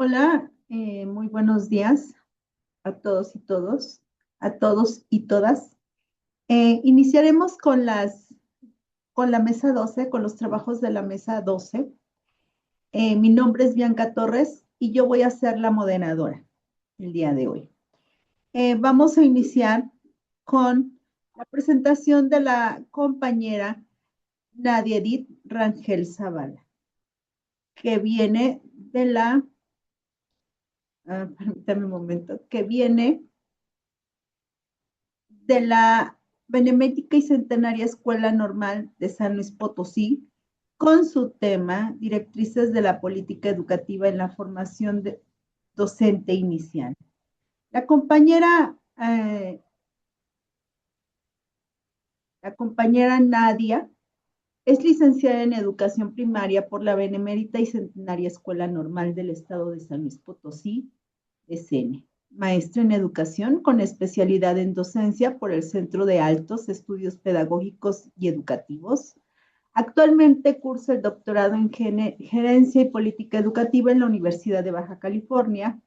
Hola, muy buenos días a todos y todos, a todos y todas. Iniciaremos con la mesa 12, con los trabajos de la mesa 12. Mi nombre es Bianca Torres y yo voy a ser la moderadora el día de hoy. Vamos a iniciar con la presentación de la compañera Nadia Edith Rangel Zavala, que viene de permítame un momento, que viene de la Benemérita y Centenaria Escuela Normal de San Luis Potosí, con su tema Directrices de la Política Educativa en la Formación Docente Inicial. La compañera, la compañera Nadia es licenciada en Educación Primaria por la Benemérita y Centenaria Escuela Normal del Estado de San Luis Potosí, SN. Maestra en Educación con especialidad en Docencia por el Centro de Altos Estudios Pedagógicos y Educativos. Actualmente cursa el doctorado en Gerencia y Política Educativa en la Universidad de Baja California.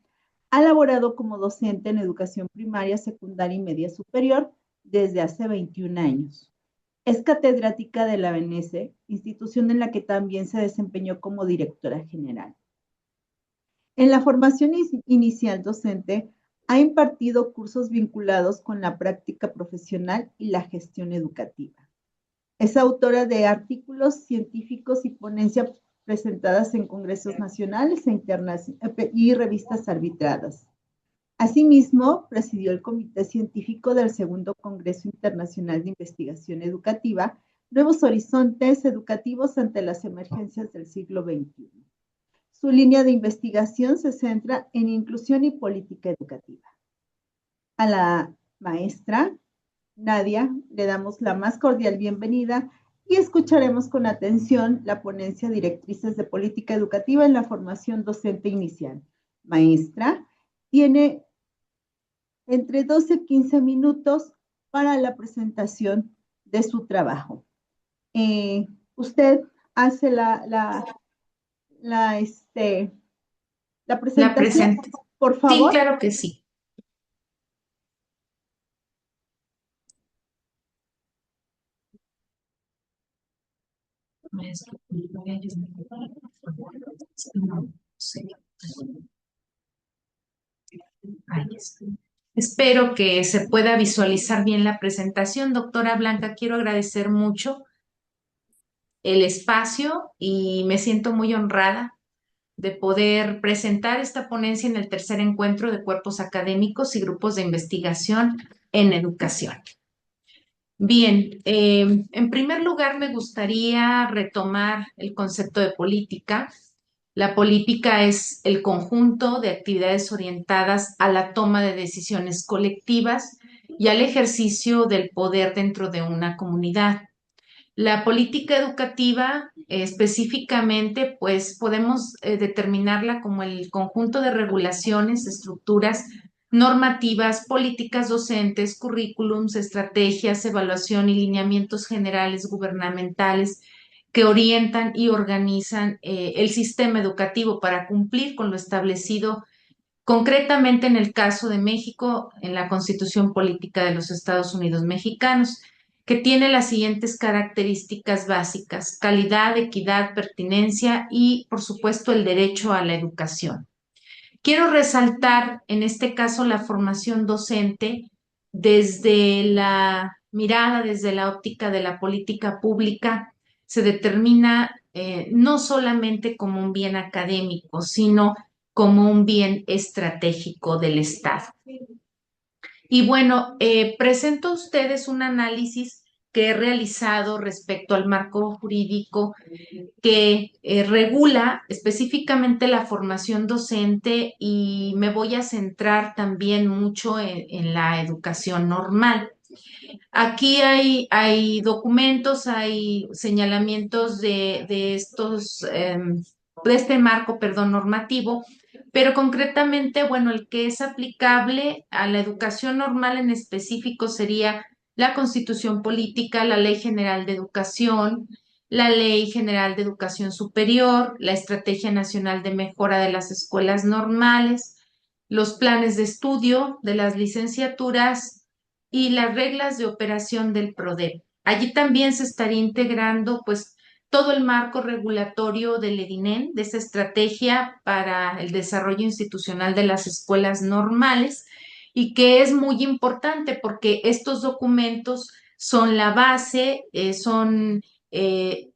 Ha laborado como docente en educación primaria, secundaria y media superior desde hace 21 años. Es catedrática de la BNS, institución en la que también se desempeñó como directora general. En la formación inicial docente, ha impartido cursos vinculados con la práctica profesional y la gestión educativa. Es autora de artículos científicos y ponencias presentadas en congresos nacionales y revistas arbitradas. Asimismo, presidió el Comité Científico del Segundo Congreso Internacional de Investigación Educativa, Nuevos Horizontes Educativos ante las Emergencias del Siglo XXI. Su línea de investigación se centra en inclusión y política educativa. A la maestra Nadia le damos la más cordial bienvenida y escucharemos con atención la ponencia Directrices de Política Educativa en la Formación Docente Inicial. Maestra, tiene entre 12 y 15 minutos para la presentación de su trabajo. Usted hace la, este, la La presentación, presente. por Sí, favor. claro que sí. Ahí está. Espero que se pueda visualizar bien la presentación. Doctora Blanca, quiero agradecer mucho el espacio y me siento muy honrada de poder presentar esta ponencia en el tercer encuentro de cuerpos académicos y grupos de investigación en educación. Bien, en primer lugar me gustaría retomar el concepto de política. La política es el conjunto de actividades orientadas a la toma de decisiones colectivas y al ejercicio del poder dentro de una comunidad. La política educativa, específicamente, pues podemos determinarla como el conjunto de regulaciones, estructuras normativas, políticas docentes, currículums, estrategias, evaluación y lineamientos generales gubernamentales que orientan y organizan el sistema educativo para cumplir con lo establecido concretamente en el caso de México, en la Constitución Política de los Estados Unidos Mexicanos, que tiene las siguientes características básicas: calidad, equidad, pertinencia y, por supuesto, el derecho a la educación. Quiero resaltar en este caso la formación docente desde la mirada, desde la óptica de la política pública. Se determina no solamente como un bien académico, sino como un bien estratégico del Estado. Y bueno, presento a ustedes un análisis que he realizado respecto al marco jurídico que regula específicamente la formación docente, y me voy a centrar también mucho en la educación normal. Aquí hay documentos, hay señalamientos de este marco, perdón, normativo, pero concretamente, bueno, el que es aplicable a la educación normal en específico sería la Constitución Política, la Ley General de Educación, la Ley General de Educación Superior, la Estrategia Nacional de Mejora de las Escuelas Normales, los planes de estudio de las licenciaturas y las reglas de operación del PRODEP. Allí también se estaría integrando pues todo el marco regulatorio del EDINEN, de esa estrategia para el desarrollo institucional de las escuelas normales, y que es muy importante porque estos documentos son la base, son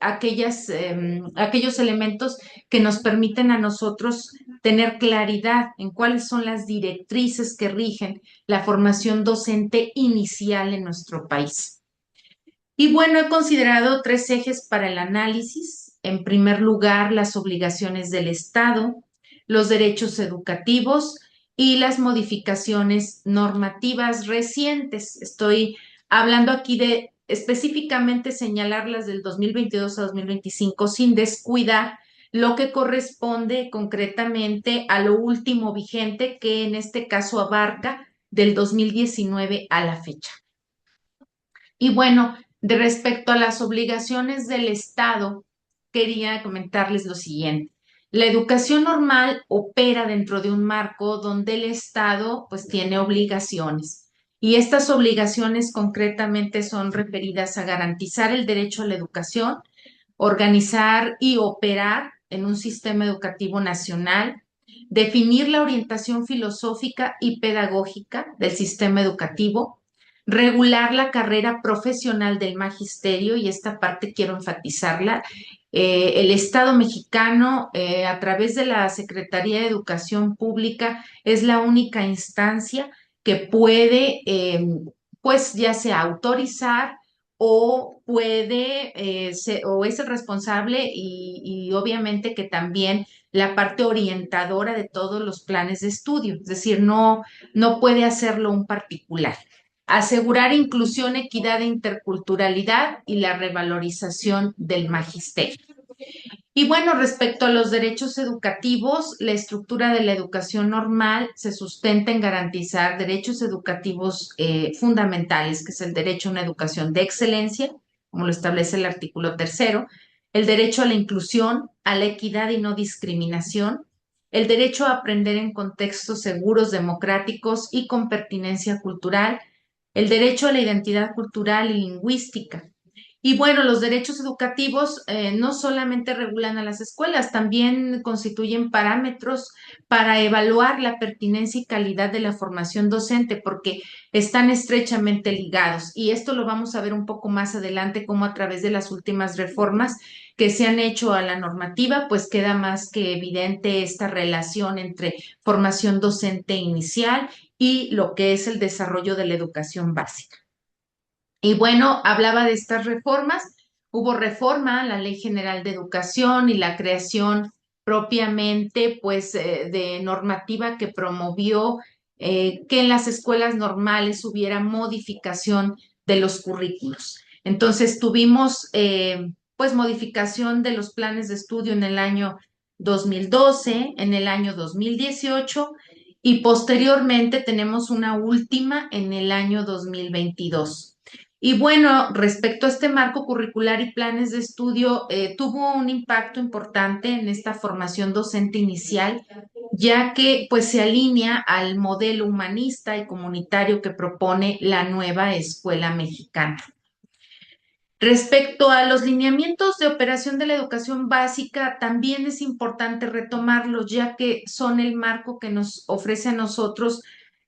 aquellos elementos que nos permiten a nosotros tener claridad en cuáles son las directrices que rigen la formación docente inicial en nuestro país. Y bueno, he considerado tres ejes para el análisis. En primer lugar, las obligaciones del Estado, los derechos educativos y las modificaciones normativas recientes. Estoy hablando aquí de específicamente señalar las del 2022 a 2025 sin descuidar lo que corresponde concretamente a lo último vigente, que en este caso abarca del 2019 a la fecha. Y bueno, de respecto a las obligaciones del Estado, quería comentarles lo siguiente. La educación normal opera dentro de un marco donde el Estado pues tiene obligaciones, y estas obligaciones concretamente son referidas a garantizar el derecho a la educación, organizar y operar en un sistema educativo nacional, definir la orientación filosófica y pedagógica del sistema educativo, regular la carrera profesional del magisterio, y esta parte quiero enfatizarla. El Estado mexicano, a través de la Secretaría de Educación Pública, es la única instancia que puede, pues ya sea autorizar o puede, o es el responsable y obviamente que también la parte orientadora de todos los planes de estudio, es decir, no puede hacerlo un particular. Asegurar inclusión, equidad e interculturalidad y la revalorización del magisterio. Y bueno, respecto a los derechos educativos, la estructura de la educación normal se sustenta en garantizar derechos educativos fundamentales, que es el derecho a una educación de excelencia, como lo establece el artículo tercero, el derecho a la inclusión, a la equidad y no discriminación, el derecho a aprender en contextos seguros, democráticos y con pertinencia cultural, el derecho a la identidad cultural y lingüística. Y bueno, los derechos educativos no solamente regulan a las escuelas, también constituyen parámetros para evaluar la pertinencia y calidad de la formación docente, porque están estrechamente ligados. Y esto lo vamos a ver un poco más adelante, como a través de las últimas reformas que se han hecho a la normativa, pues queda más que evidente esta relación entre formación docente inicial y lo que es el desarrollo de la educación básica. Y bueno, hablaba de estas reformas. Hubo reforma a la Ley General de Educación y la creación propiamente, pues, de normativa que promovió que en las escuelas normales hubiera modificación de los currículos. Entonces tuvimos, pues, modificación de los planes de estudio en el año 2012, en el año 2018, y posteriormente tenemos una última en el año 2022. Y bueno, respecto a este marco curricular y planes de estudio, tuvo un impacto importante en esta formación docente inicial, ya que pues se alinea al modelo humanista y comunitario que propone la nueva escuela mexicana. Respecto a los lineamientos de operación de la educación básica, también es importante retomarlos, ya que son el marco que nos ofrece a nosotros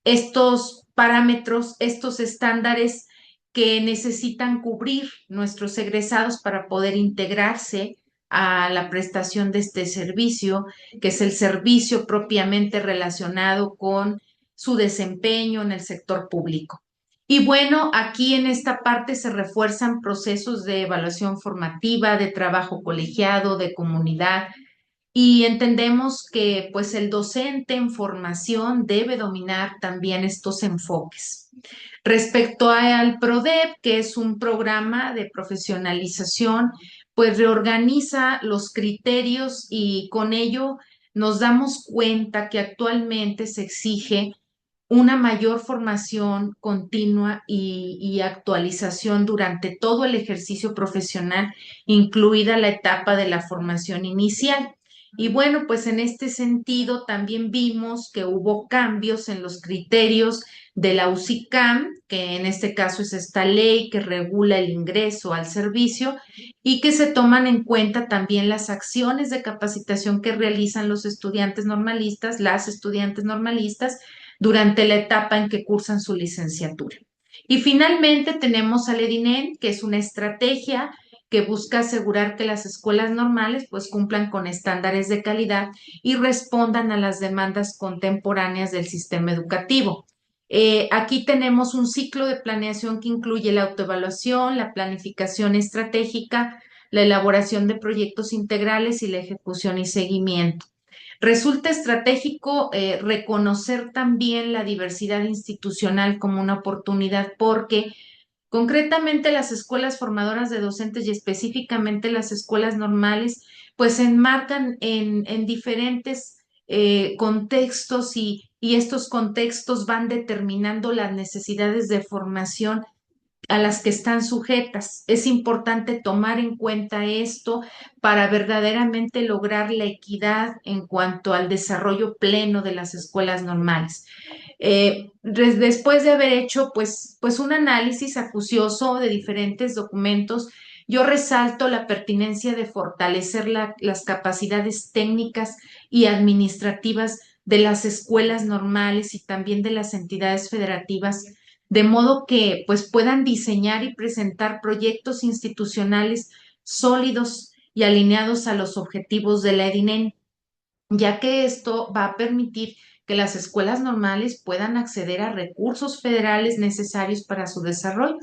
estos parámetros, estos estándares que necesitan cubrir nuestros egresados para poder integrarse a la prestación de este servicio, que es el servicio propiamente relacionado con su desempeño en el sector público. Y bueno, aquí en esta parte se refuerzan procesos de evaluación formativa, de trabajo colegiado, de comunidad, y entendemos que pues el docente en formación debe dominar también estos enfoques. Respecto al PRODEP, que es un programa de profesionalización, pues reorganiza los criterios y con ello nos damos cuenta que actualmente se exige una mayor formación continua y actualización durante todo el ejercicio profesional, incluida la etapa de la formación inicial. Y bueno, pues en este sentido también vimos que hubo cambios en los criterios de la UCICAM, que en este caso es esta ley que regula el ingreso al servicio y que se toman en cuenta también las acciones de capacitación que realizan los estudiantes normalistas, las estudiantes normalistas, durante la etapa en que cursan su licenciatura. Y finalmente tenemos al EDINEN, que es una estrategia que busca asegurar que las escuelas normales pues cumplan con estándares de calidad y respondan a las demandas contemporáneas del sistema educativo. Aquí tenemos un ciclo de planeación que incluye la autoevaluación, la planificación estratégica, la elaboración de proyectos integrales y la ejecución y seguimiento. Resulta estratégico reconocer también la diversidad institucional como una oportunidad porque concretamente las escuelas formadoras de docentes y específicamente las escuelas normales, pues se enmarcan en diferentes contextos y estos contextos van determinando las necesidades de formación a las que están sujetas. Es importante tomar en cuenta esto para verdaderamente lograr la equidad en cuanto al desarrollo pleno de las escuelas normales. Después de haber hecho pues un análisis acucioso de diferentes documentos, yo resalto la pertinencia de fortalecer las capacidades técnicas y administrativas de las escuelas normales y también de las entidades federativas, de modo que pues puedan diseñar y presentar proyectos institucionales sólidos y alineados a los objetivos de la EDINEN, ya que esto va a permitir que las escuelas normales puedan acceder a recursos federales necesarios para su desarrollo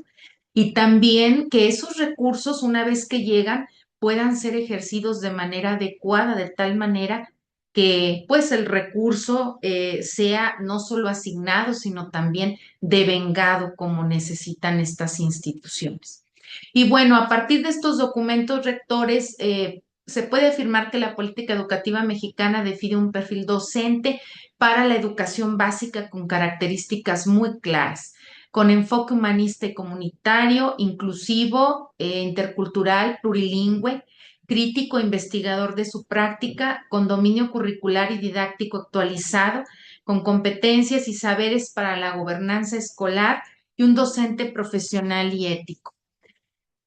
y también que esos recursos, una vez que llegan, puedan ser ejercidos de manera adecuada, de tal manera que pues el recurso sea no solo asignado, sino también devengado como necesitan estas instituciones. Y bueno, a partir de estos documentos rectores, se puede afirmar que la política educativa mexicana define un perfil docente para la educación básica con características muy claras, con enfoque humanista y comunitario, inclusivo, intercultural, plurilingüe, crítico, investigador de su práctica, con dominio curricular y didáctico actualizado, con competencias y saberes para la gobernanza escolar y un docente profesional y ético.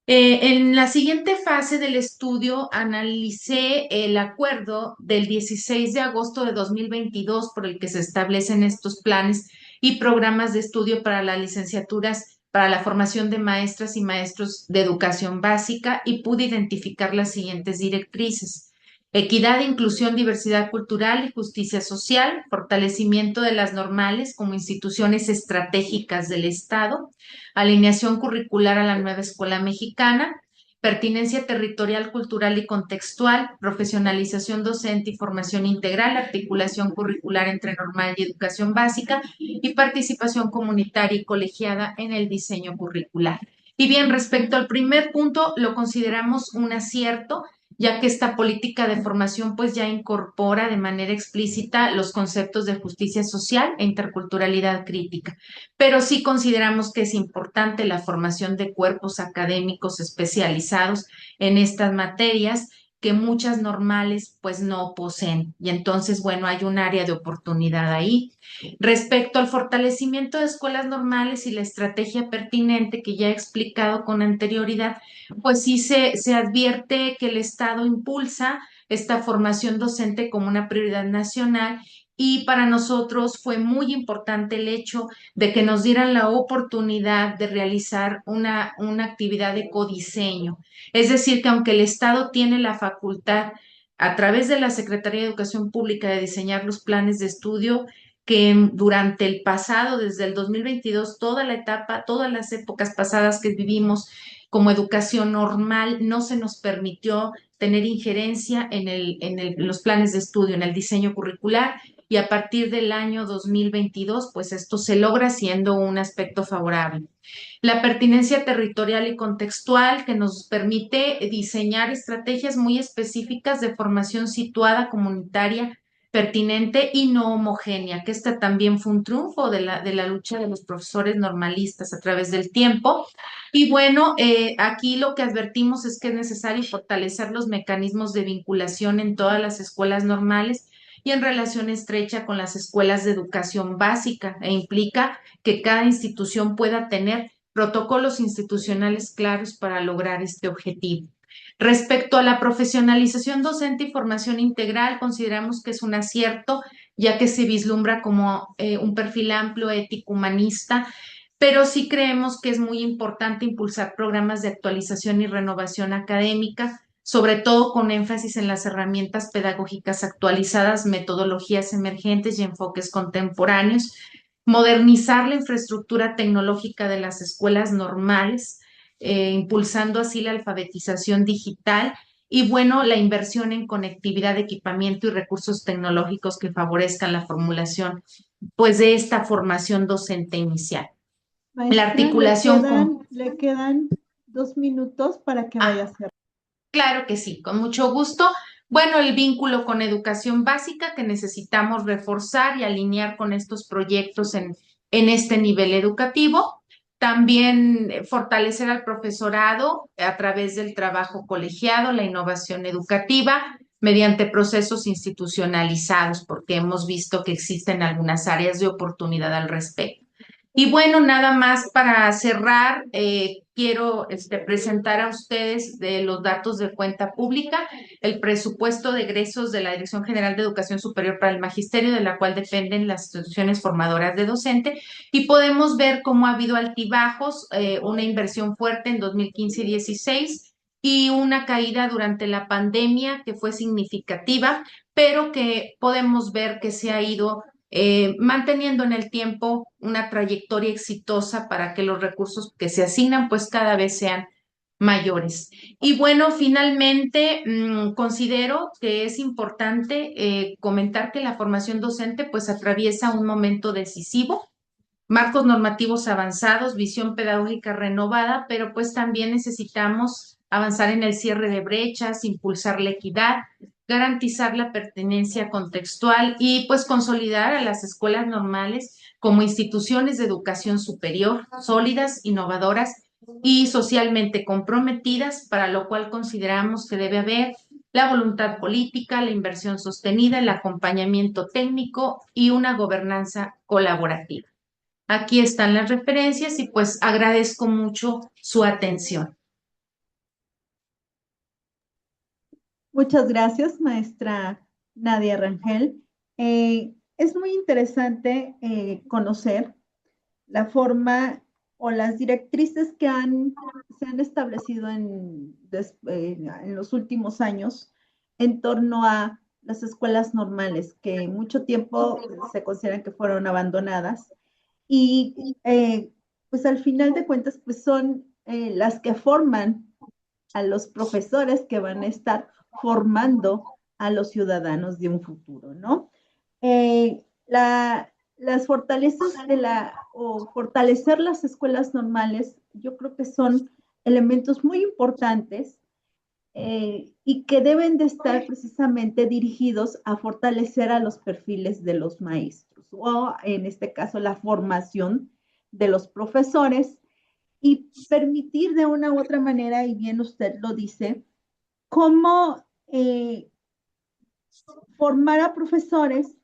En la siguiente fase del estudio analicé el acuerdo del 16 de agosto de 2022 por el que se establecen estos planes y programas de estudio para las licenciaturas para la formación de maestras y maestros de educación básica y pude identificar las siguientes directrices: equidad, inclusión, diversidad cultural y justicia social, fortalecimiento de las normales como instituciones estratégicas del Estado, alineación curricular a la nueva escuela mexicana, pertinencia territorial, cultural y contextual, profesionalización docente y formación integral, articulación curricular entre normal y educación básica y participación comunitaria y colegiada en el diseño curricular. Y bien, respecto al primer punto, lo consideramos un acierto, ya que esta política de formación pues ya incorpora de manera explícita los conceptos de justicia social e interculturalidad crítica, pero sí consideramos que es importante la formación de cuerpos académicos especializados en estas materias que muchas normales pues no poseen. Y entonces, bueno, hay un área de oportunidad ahí. Respecto al fortalecimiento de escuelas normales y la estrategia pertinente que ya he explicado con anterioridad, pues sí se advierte que el Estado impulsa esta formación docente como una prioridad nacional y para nosotros fue muy importante el hecho de que nos dieran la oportunidad de realizar una actividad de codiseño. Es decir, que aunque el Estado tiene la facultad a través de la Secretaría de Educación Pública de diseñar los planes de estudio, que durante el pasado, desde el 2022, toda la etapa, todas las épocas pasadas que vivimos como educación normal, no se nos permitió tener injerencia en los planes de estudio, en el diseño curricular, y a partir del año 2022, pues esto se logra siendo un aspecto favorable. La pertinencia territorial y contextual que nos permite diseñar estrategias muy específicas de formación situada comunitaria pertinente y no homogénea, que esta también fue un triunfo de la lucha de los profesores normalistas a través del tiempo. Y bueno, aquí lo que advertimos es que es necesario fortalecer los mecanismos de vinculación en todas las escuelas normales y en relación estrecha con las escuelas de educación básica, e implica que cada institución pueda tener protocolos institucionales claros para lograr este objetivo. Respecto a la profesionalización docente y formación integral, consideramos que es un acierto, ya que se vislumbra como un perfil amplio, ético, humanista, pero sí creemos que es muy importante impulsar programas de actualización y renovación académica, sobre todo con énfasis en las herramientas pedagógicas actualizadas, metodologías emergentes y enfoques contemporáneos, modernizar la infraestructura tecnológica de las escuelas normales, impulsando así la alfabetización digital y bueno, la inversión en conectividad, equipamiento y recursos tecnológicos que favorezcan la formulación pues de esta formación docente inicial. La Maestra, articulación con... le quedan 2 minutos para que vaya a Ah, hacer. claro que sí, con mucho gusto. Bueno, el vínculo con educación básica que necesitamos reforzar y alinear con estos proyectos en este nivel educativo. También fortalecer al profesorado a través del trabajo colegiado, la innovación educativa, mediante procesos institucionalizados, porque hemos visto que existen algunas áreas de oportunidad al respecto. Y bueno, nada más para cerrar, quiero presentar a ustedes de los datos de cuenta pública, el presupuesto de egresos de la Dirección General de Educación Superior para el Magisterio, de la cual dependen las instituciones formadoras de docente, y podemos ver cómo ha habido altibajos, una inversión fuerte en 2015 y 16 y una caída durante la pandemia que fue significativa, pero que podemos ver que se ha ido manteniendo en el tiempo una trayectoria exitosa para que los recursos que se asignan pues cada vez sean mayores. Y bueno, finalmente considero que es importante comentar que la formación docente pues atraviesa un momento decisivo, marcos normativos avanzados, visión pedagógica renovada, pero pues también necesitamos avanzar en el cierre de brechas, impulsar la equidad, garantizar la pertenencia contextual y pues consolidar a las escuelas normales como instituciones de educación superior, sólidas, innovadoras y socialmente comprometidas, para lo cual consideramos que debe haber la voluntad política, la inversión sostenida, el acompañamiento técnico y una gobernanza colaborativa. Aquí están las referencias y pues agradezco mucho su atención. Muchas gracias, maestra Nadia Rangel. Es muy interesante conocer la forma o las directrices que se han establecido en los últimos años en torno a las escuelas normales, que mucho tiempo se consideran que fueron abandonadas y pues al final de cuentas pues son las que forman a los profesores que van a estar formando a los ciudadanos de un futuro, ¿no? Las fortalezas o fortalecer las escuelas normales, yo creo que son elementos muy importantes y que deben de estar precisamente dirigidos a fortalecer a los perfiles de los maestros, o en este caso la formación de los profesores y permitir de una u otra manera, y bien usted lo dice, cómo formar a profesores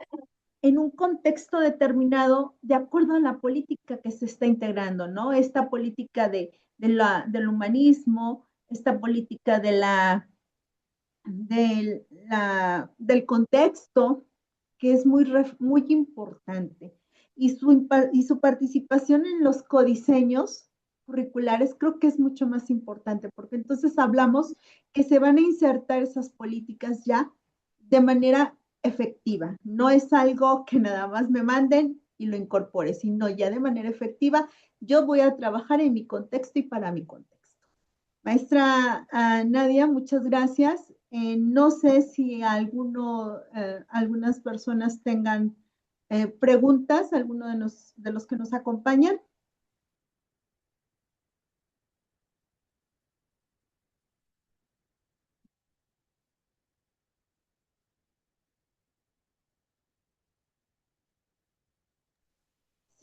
en un contexto determinado de acuerdo a la política que se está integrando, ¿no? Esta política del humanismo, esta política del contexto, que es muy importante. Y su participación en los codiseños curriculares creo que es mucho más importante, porque entonces hablamos que se van a insertar esas políticas ya de manera efectiva. No es algo que nada más me manden y lo incorpore, sino ya de manera efectiva, yo voy a trabajar en mi contexto y para mi contexto. Maestra Nadia, muchas gracias. No sé si algunas personas tengan preguntas, alguno de los que nos acompañan.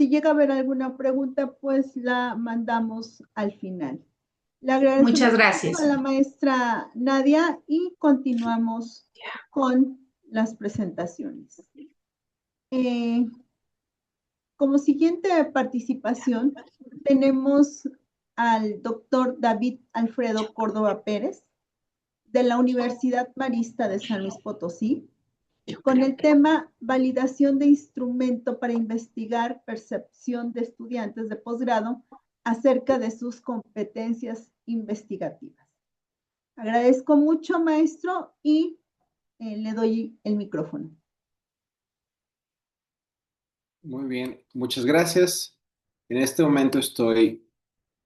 Si llega a haber alguna pregunta, pues la mandamos al final. Le agradecemos Muchas mucho a gracias. la maestra Nadia y continuamos con las presentaciones. Eh, Como siguiente participación, tenemos al doctor David Alfredo Córdoba Pérez de la Universidad Marista de San Luis Potosí, con el tema validación de instrumento para investigar percepción de estudiantes de posgrado acerca de sus competencias investigativas. Agradezco mucho, maestro, y le doy el micrófono. Muy bien, muchas gracias. En este momento estoy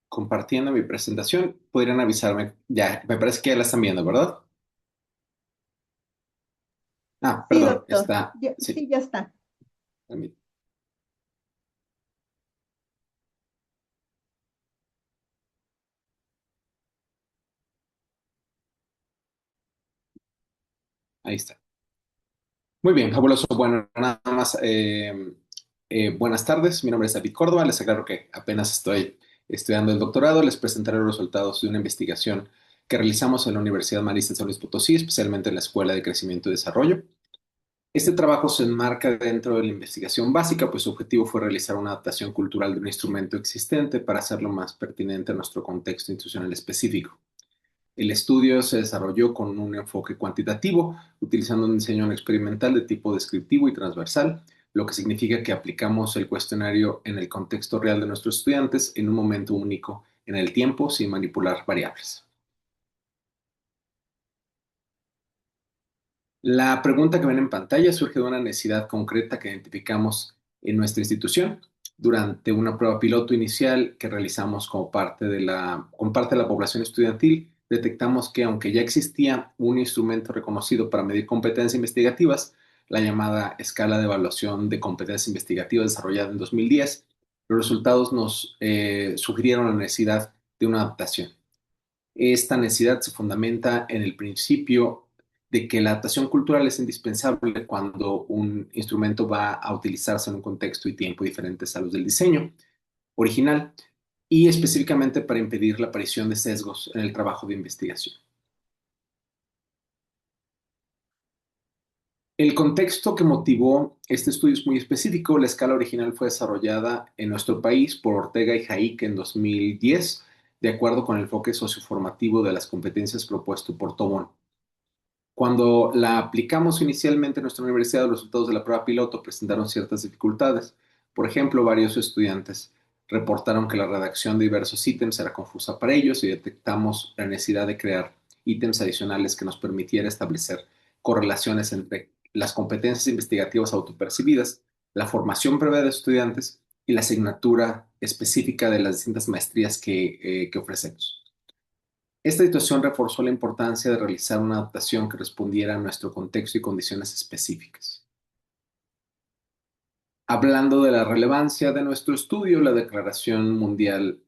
compartiendo mi presentación. Podrían avisarme. Ya, me parece que ya la están viendo, ¿verdad? Ah, Sí, perdón, doctor. está. Sí, Sí, ya está. ahí está. Muy bien, fabuloso. Bueno, nada más. Buenas tardes, mi nombre es David Córdoba. Les aclaro que apenas estoy estudiando el doctorado. Les presentaré los resultados de una investigación que realizamos en la Universidad Marista de San Luis Potosí, especialmente en la Escuela de Crecimiento y Desarrollo. Este trabajo se enmarca dentro de la investigación básica, pues su objetivo fue realizar una adaptación cultural de un instrumento existente para hacerlo más pertinente a nuestro contexto institucional específico. El estudio se desarrolló con un enfoque cuantitativo, utilizando un diseño experimental de tipo descriptivo y transversal, lo que significa que aplicamos el cuestionario en el contexto real de nuestros estudiantes en un momento único en el tiempo sin manipular variables. La pregunta que ven en pantalla surge de una necesidad concreta que identificamos en nuestra institución durante una prueba piloto inicial que realizamos con parte de la población estudiantil. Detectamos que aunque ya existía un instrumento reconocido para medir competencias investigativas, la llamada escala de evaluación de competencias investigativas desarrollada en 2010, los resultados nos sugirieron la necesidad de una adaptación. Esta necesidad se fundamenta en el principio de que la adaptación cultural es indispensable cuando un instrumento va a utilizarse en un contexto y tiempo diferentes a los del diseño original y específicamente para impedir la aparición de sesgos en el trabajo de investigación. El contexto que motivó este estudio es muy específico. La escala original fue desarrollada en nuestro país por Ortega y Jaik en 2010, de acuerdo con el enfoque socioformativo de las competencias propuesto por Tobón. Cuando la aplicamos inicialmente en nuestra universidad, los resultados de la prueba piloto presentaron ciertas dificultades. Por ejemplo, varios estudiantes reportaron que la redacción de diversos ítems era confusa para ellos y detectamos la necesidad de crear ítems adicionales que nos permitiera establecer correlaciones entre las competencias investigativas autopercibidas, la formación previa de estudiantes y la asignatura específica de las distintas maestrías que ofrecemos. Esta situación reforzó la importancia de realizar una adaptación que respondiera a nuestro contexto y condiciones específicas. Hablando de la relevancia de nuestro estudio, la Declaración Mundial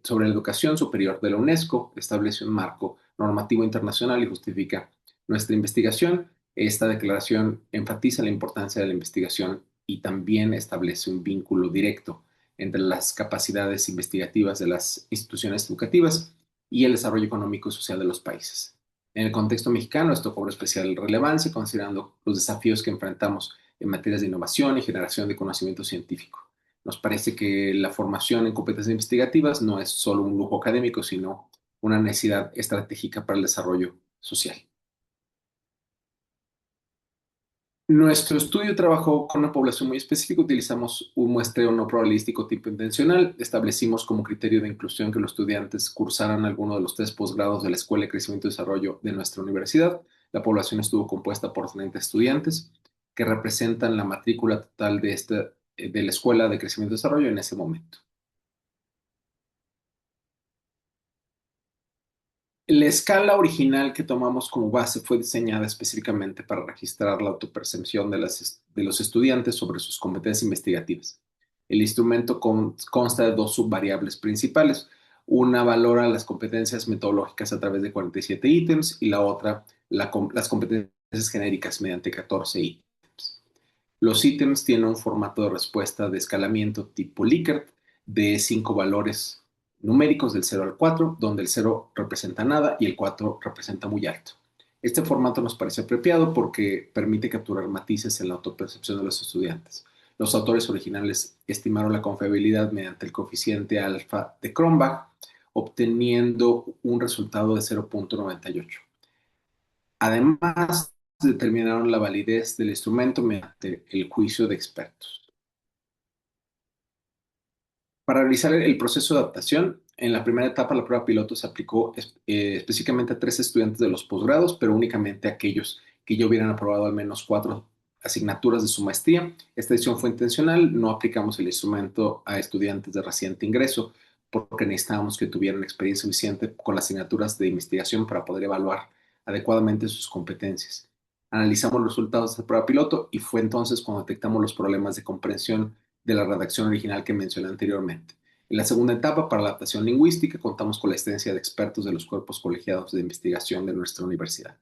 sobre la Educación Superior de la UNESCO establece un marco normativo internacional y justifica nuestra investigación. Esta declaración enfatiza la importancia de la investigación y también establece un vínculo directo entre las capacidades investigativas de las instituciones educativas y el desarrollo económico y social de los países. En el contexto mexicano, esto cobra especial relevancia considerando los desafíos que enfrentamos en materias de innovación y generación de conocimiento científico. Nos parece que la formación en competencias investigativas no es solo un lujo académico, sino una necesidad estratégica para el desarrollo social. Nuestro estudio trabajó con una población muy específica. Utilizamos un muestreo no probabilístico tipo intencional. Establecimos como criterio de inclusión que los estudiantes cursaran alguno de los 3 posgrados de la Escuela de Crecimiento y Desarrollo de nuestra universidad. La población estuvo compuesta por 30 estudiantes que representan la matrícula total de la Escuela de Crecimiento y Desarrollo en ese momento. La escala original que tomamos como base fue diseñada específicamente para registrar la autopercepción de los estudiantes sobre sus competencias investigativas. El instrumento consta de 2 subvariables principales. Una valora las competencias metodológicas a través de 47 ítems y la otra las competencias genéricas mediante 14 ítems. Los ítems tienen un formato de respuesta de escalamiento tipo Likert de 5 valores numéricos del 0 al 4, donde el 0 representa nada y el 4 representa muy alto. Este formato nos parece apropiado porque permite capturar matices en la autopercepción de los estudiantes. Los autores originales estimaron la confiabilidad mediante el coeficiente alfa de Cronbach, obteniendo un resultado de 0.98. Además, determinaron la validez del instrumento mediante el juicio de expertos. Para realizar el proceso de adaptación, en la primera etapa la prueba piloto se aplicó específicamente a 3 estudiantes de los posgrados, pero únicamente a aquellos que ya hubieran aprobado al menos 4 asignaturas de su maestría. Esta decisión fue intencional, no aplicamos el instrumento a estudiantes de reciente ingreso porque necesitábamos que tuvieran experiencia suficiente con las asignaturas de investigación para poder evaluar adecuadamente sus competencias. Analizamos los resultados de la prueba piloto y fue entonces cuando detectamos los problemas de comprensión de la redacción original que mencioné anteriormente. En la segunda etapa, para la adaptación lingüística, contamos con la asistencia de expertos de los cuerpos colegiados de investigación de nuestra universidad.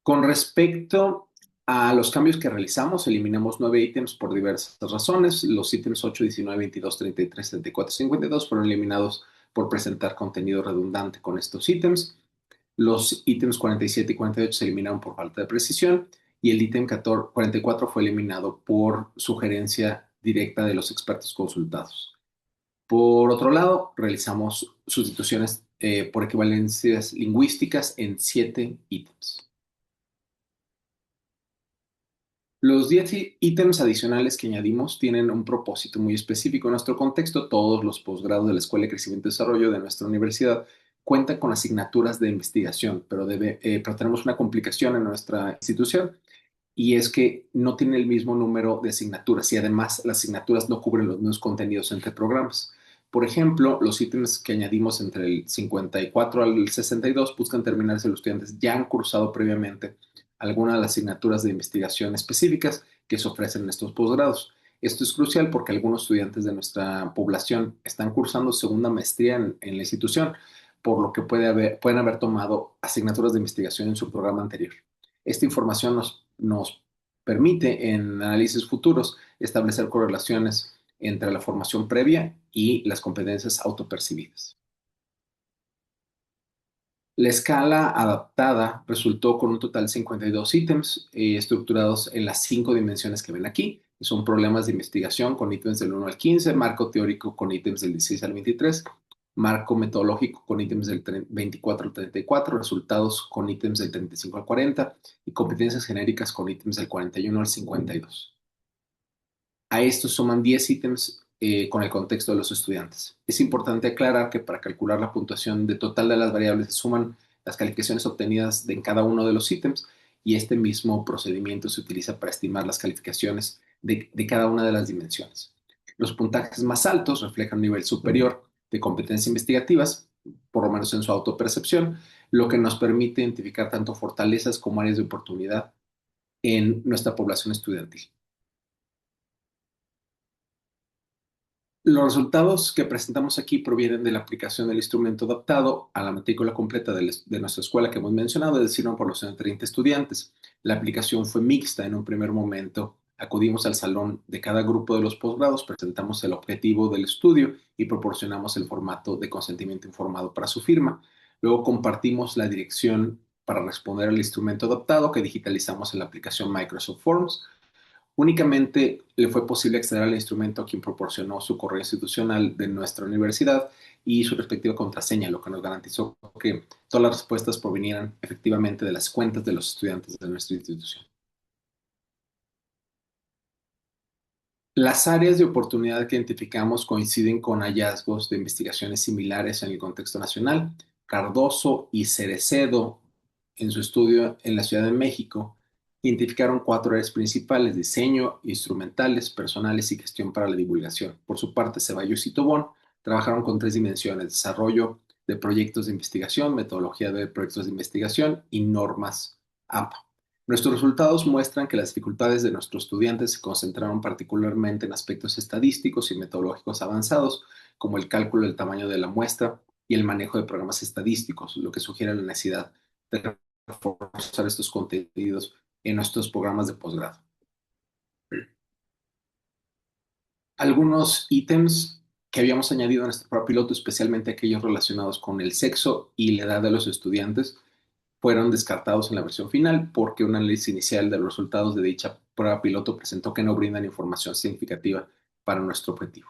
Con respecto a los cambios que realizamos, eliminamos 9 ítems por diversas razones. Los ítems 8, 19, 22, 33, 34 y 52 fueron eliminados por presentar contenido redundante con estos ítems. Los ítems 47 y 48 se eliminaron por falta de precisión y el ítem 44 fue eliminado por sugerencia directa de los expertos consultados. Por otro lado, realizamos sustituciones por equivalencias lingüísticas en 7 ítems. Los 10 ítems adicionales que añadimos tienen un propósito muy específico. En nuestro contexto, todos los posgrados de la Escuela de Crecimiento y Desarrollo de nuestra universidad cuentan con asignaturas de investigación, pero tenemos una complicación en nuestra institución y es que no tiene el mismo número de asignaturas y además las asignaturas no cubren los mismos contenidos entre programas. Por ejemplo, los ítems que añadimos entre el 54 al 62 buscan terminar si los estudiantes ya han cursado previamente alguna de las asignaturas de investigación específicas que se ofrecen en estos posgrados. Esto es crucial porque algunos estudiantes de nuestra población están cursando segunda maestría en la institución, por lo que pueden haber tomado asignaturas de investigación en su programa anterior. Esta información nos permite en análisis futuros establecer correlaciones entre la formación previa y las competencias autopercibidas. La escala adaptada resultó con un total de 52 ítems estructurados en las 5 dimensiones que ven aquí. Son problemas de investigación con ítems del 1 al 15, marco teórico con ítems del 16 al 23, marco metodológico con ítems del 24 al 34, resultados con ítems del 35 al 40 y competencias genéricas con ítems del 41 al 52. A estos suman 10 ítems con el contexto de los estudiantes. Es importante aclarar que para calcular la puntuación de total de las variables se suman las calificaciones obtenidas en cada uno de los ítems y este mismo procedimiento se utiliza para estimar las calificaciones de cada una de las dimensiones. Los puntajes más altos reflejan un nivel superior de competencias investigativas, por lo menos en su autopercepción, lo que nos permite identificar tanto fortalezas como áreas de oportunidad en nuestra población estudiantil. Los resultados que presentamos aquí provienen de la aplicación del instrumento adaptado a la matrícula completa de nuestra escuela que hemos mencionado, es decir, una población de 30 estudiantes. La aplicación fue mixta en un primer momento. Acudimos al salón de cada grupo de los posgrados, presentamos el objetivo del estudio y proporcionamos el formato de consentimiento informado para su firma. Luego compartimos la dirección para responder al instrumento adaptado que digitalizamos en la aplicación Microsoft Forms. Únicamente le fue posible acceder al instrumento a quien proporcionó su correo institucional de nuestra universidad y su respectiva contraseña, lo que nos garantizó que todas las respuestas provinieran efectivamente de las cuentas de los estudiantes de nuestra institución. Las áreas de oportunidad que identificamos coinciden con hallazgos de investigaciones similares en el contexto nacional. Cardoso y Cerecedo, en su estudio en la Ciudad de México, identificaron 4 áreas principales: diseño, instrumentales, personales y gestión para la divulgación. Por su parte, Ceballos y Tobón trabajaron con 3 dimensiones: desarrollo de proyectos de investigación, metodología de proyectos de investigación y normas APA. Nuestros resultados muestran que las dificultades de nuestros estudiantes se concentraron particularmente en aspectos estadísticos y metodológicos avanzados, como el cálculo del tamaño de la muestra y el manejo de programas estadísticos, lo que sugiere la necesidad de reforzar estos contenidos en nuestros programas de posgrado. Algunos ítems que habíamos añadido en este prueba piloto, especialmente aquellos relacionados con el sexo y la edad de los estudiantes, fueron descartados en la versión final porque un análisis inicial de los resultados de dicha prueba piloto presentó que no brindan información significativa para nuestro objetivo.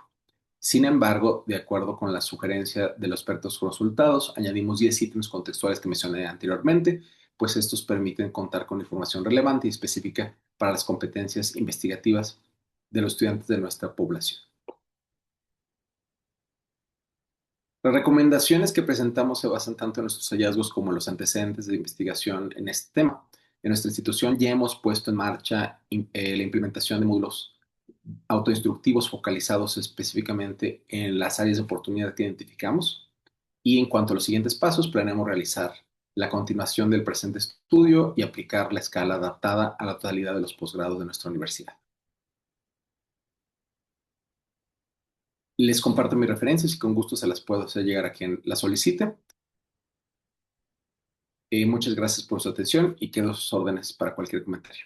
Sin embargo, de acuerdo con la sugerencia de los expertos consultados, añadimos 10 ítems contextuales que mencioné anteriormente, pues estos permiten contar con información relevante y específica para las competencias investigativas de los estudiantes de nuestra población. Las recomendaciones que presentamos se basan tanto en nuestros hallazgos como en los antecedentes de investigación en este tema. En nuestra institución ya hemos puesto en marcha la implementación de módulos autoinstructivos focalizados específicamente en las áreas de oportunidad que identificamos. Y en cuanto a los siguientes pasos, planeamos realizar la continuación del presente estudio y aplicar la escala adaptada a la totalidad de los posgrados de nuestra universidad. Les comparto mis referencias y con gusto se las puedo hacer llegar a quien las solicite. Muchas gracias por su atención y quedo a sus órdenes para cualquier comentario.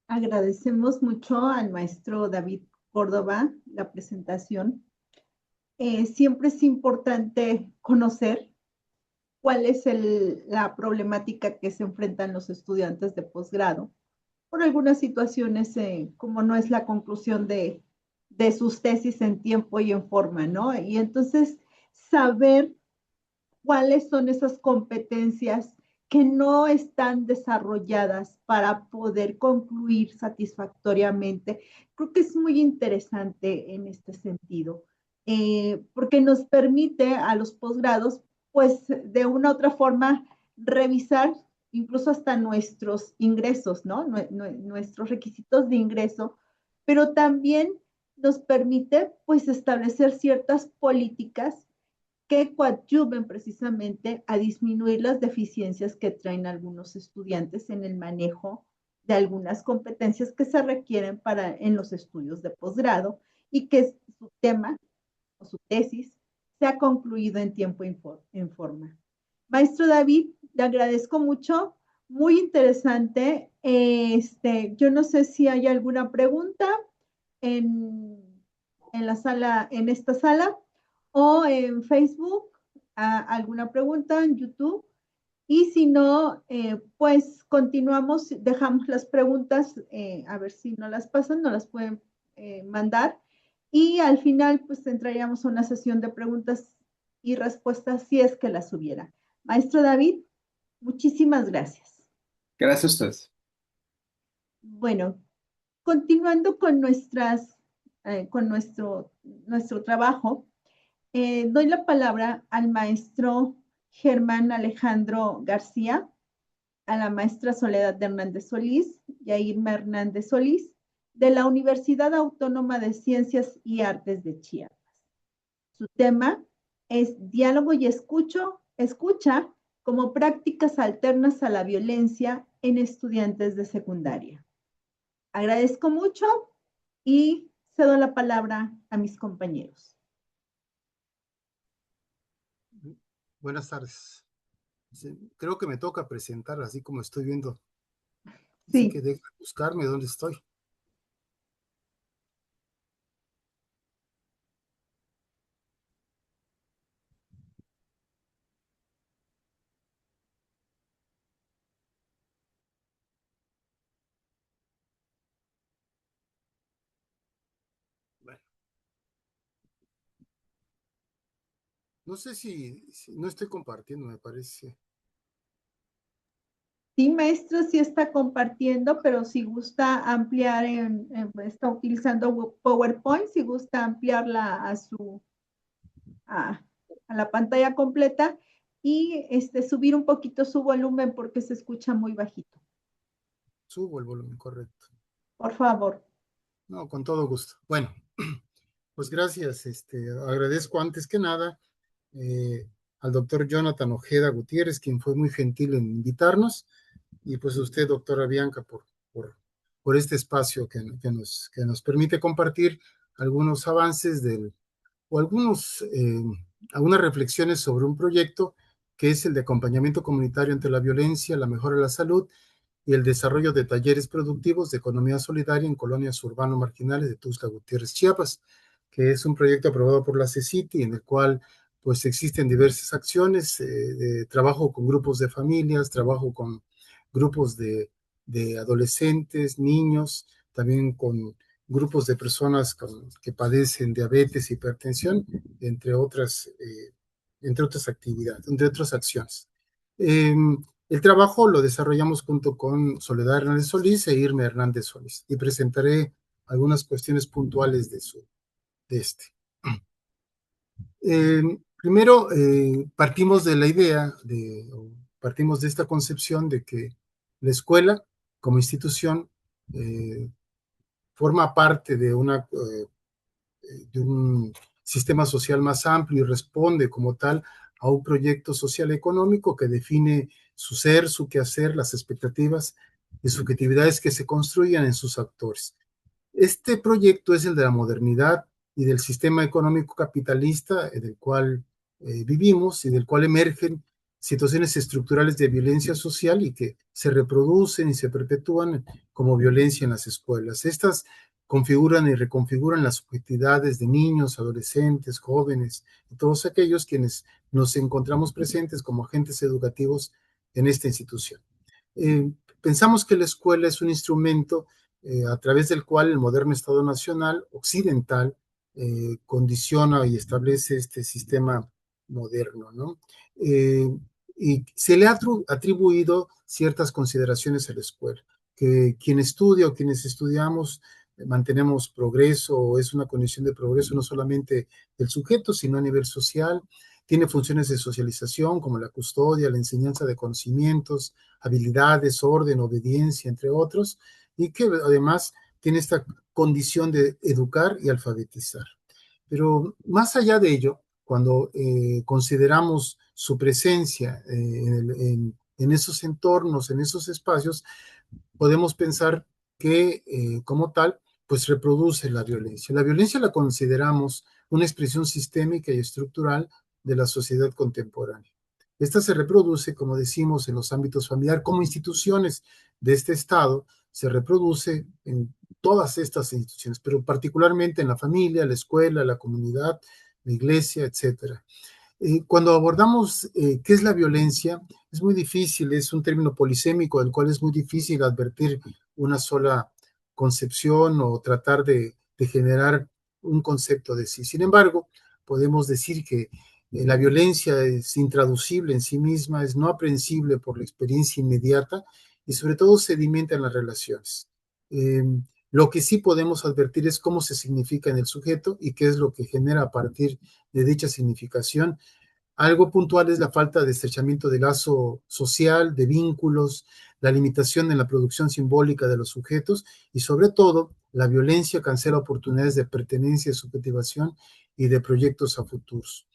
Agradecemos mucho al maestro David Córdoba la presentación. Siempre es importante conocer cuál es la problemática que se enfrentan los estudiantes de posgrado por algunas situaciones, como no es la conclusión de sus tesis en tiempo y en forma, ¿no? Y entonces saber cuáles son esas competencias que no están desarrolladas para poder concluir satisfactoriamente. Creo que es muy interesante en este sentido, porque nos permite a los posgrados, pues de una u otra forma, revisar incluso hasta nuestros ingresos, ¿no? Nuestros requisitos de ingreso, pero también nos permite, pues, establecer ciertas políticas que coadyuven precisamente a disminuir las deficiencias que traen algunos estudiantes en el manejo de algunas competencias que se requieren en los estudios de posgrado y que su tema o su tesis sea concluido en tiempo y en forma. Maestro David, le agradezco mucho, muy interesante. Yo no sé si hay alguna pregunta en, en la sala, en esta sala o en Facebook, alguna pregunta en YouTube. Y si no, pues continuamos, dejamos las preguntas, a ver si no las pasan, no las pueden mandar. Y al final, pues entraríamos a una sesión de preguntas y respuestas si es que las hubiera. Maestro David, muchísimas gracias. Gracias a ustedes. Bueno, continuando con nuestro trabajo, doy la palabra al maestro Germán Alejandro García, a la maestra Soledad Hernández Solís y a Irma Hernández Solís, de la Universidad Autónoma de Ciencias y Artes de Chiapas. Su tema es Diálogo y escucha como prácticas alternas a la violencia en estudiantes de secundaria. Agradezco mucho y cedo la palabra a mis compañeros. Buenas tardes. Creo que me toca presentar así como estoy viendo. Así que deja buscarme dónde estoy. Bueno. No sé si no estoy compartiendo, me parece. Sí, maestro, sí está compartiendo, pero si gusta ampliar, está utilizando PowerPoint, si gusta ampliarla a, a la pantalla completa y subir un poquito su volumen porque se escucha muy bajito. Subo el volumen, correcto. Por favor. No, con todo gusto. Bueno, pues gracias. Agradezco antes que nada al doctor Jonathan Ojeda Gutiérrez, quien fue muy gentil en invitarnos, y pues usted, doctora Bianca, por este espacio que nos permite compartir algunos avances o algunos algunas reflexiones sobre un proyecto que es el de acompañamiento comunitario ante la violencia, la mejora de la salud y el desarrollo de talleres productivos de economía solidaria en colonias urbano-marginales de Tuxtla Gutiérrez, Chiapas, que es un proyecto aprobado por la CECITI, en el cual pues existen diversas acciones, de trabajo con grupos de familias, trabajo con grupos de adolescentes, niños, también con grupos de personas que padecen diabetes, hipertensión, entre otras actividades, entre otras acciones. El trabajo lo desarrollamos junto con Soledad Hernández Solís e Irma Hernández Solís y presentaré algunas cuestiones puntuales de este. Primero, partimos de la idea, partimos de esta concepción de que la escuela como institución forma parte de un sistema social más amplio y responde como tal a un proyecto social económico que define su ser, su quehacer, las expectativas y subjetividades que se construyan en sus actores. Este proyecto es el de la modernidad y del sistema económico capitalista en el cual vivimos y del cual emergen situaciones estructurales de violencia social y que se reproducen y se perpetúan como violencia en las escuelas. Estas configuran y reconfiguran las subjetividades de niños, adolescentes, jóvenes y todos aquellos quienes nos encontramos presentes como agentes educativos en esta institución. Pensamos que la escuela es un instrumento a través del cual el moderno Estado Nacional occidental condiciona y establece este sistema moderno, ¿no? Y se le ha atribuido ciertas consideraciones a la escuela, que quien estudia o quienes estudiamos mantenemos progreso, o es una condición de progreso no solamente del sujeto, sino a nivel social. Tiene funciones de socialización como la custodia, la enseñanza de conocimientos, habilidades, orden, obediencia, entre otros, y que además tiene esta condición de educar y alfabetizar. Pero más allá de ello, cuando consideramos su presencia en esos entornos, en esos espacios, podemos pensar que como tal, pues reproduce la violencia. La violencia la consideramos una expresión sistémica y estructural de la sociedad contemporánea. Esta se reproduce, como decimos, en los ámbitos familiares, como instituciones de este Estado, se reproduce en todas estas instituciones, pero particularmente en la familia, la escuela, la comunidad, la iglesia, etcétera. Cuando abordamos qué es la violencia, es muy difícil, es un término polisémico del cual es muy difícil advertir una sola concepción o tratar de generar un concepto de sí. Sin embargo, podemos decir que la violencia es intraducible en sí misma, es no aprehensible por la experiencia inmediata y sobre todo sedimenta en las relaciones. Lo que sí podemos advertir es cómo se significa en el sujeto y qué es lo que genera a partir de dicha significación. Algo puntual es la falta de estrechamiento de lazo social, de vínculos, la limitación en la producción simbólica de los sujetos y sobre todo la violencia cancela oportunidades de pertenencia, de subjetivación y de proyectos a futuros.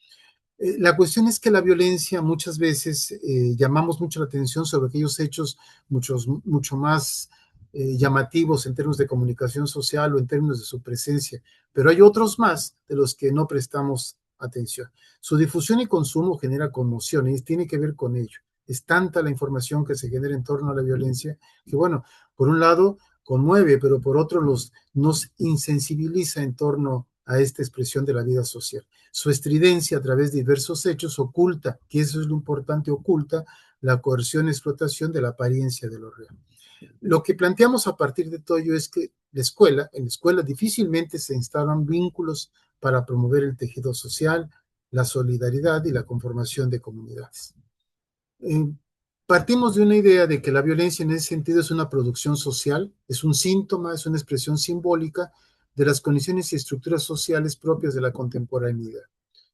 La cuestión es que la violencia muchas veces llamamos mucho la atención sobre aquellos hechos mucho más llamativos en términos de comunicación social o en términos de su presencia, pero hay otros más de los que no prestamos atención. Su difusión y consumo genera conmoción y tiene que ver con ello. Es tanta la información que se genera en torno a la violencia que, bueno, por un lado conmueve, pero por otro nos insensibiliza en torno a esta expresión de la vida social. Su estridencia a través de diversos hechos oculta, que eso es lo importante, oculta la coerción y explotación de la apariencia de lo real. Lo que planteamos a partir de todo ello es que en la escuela difícilmente se instalan vínculos para promover el tejido social, la solidaridad y la conformación de comunidades. Partimos de una idea de que la violencia en ese sentido es una producción social, es un síntoma, es una expresión simbólica de las condiciones y estructuras sociales propias de la contemporaneidad.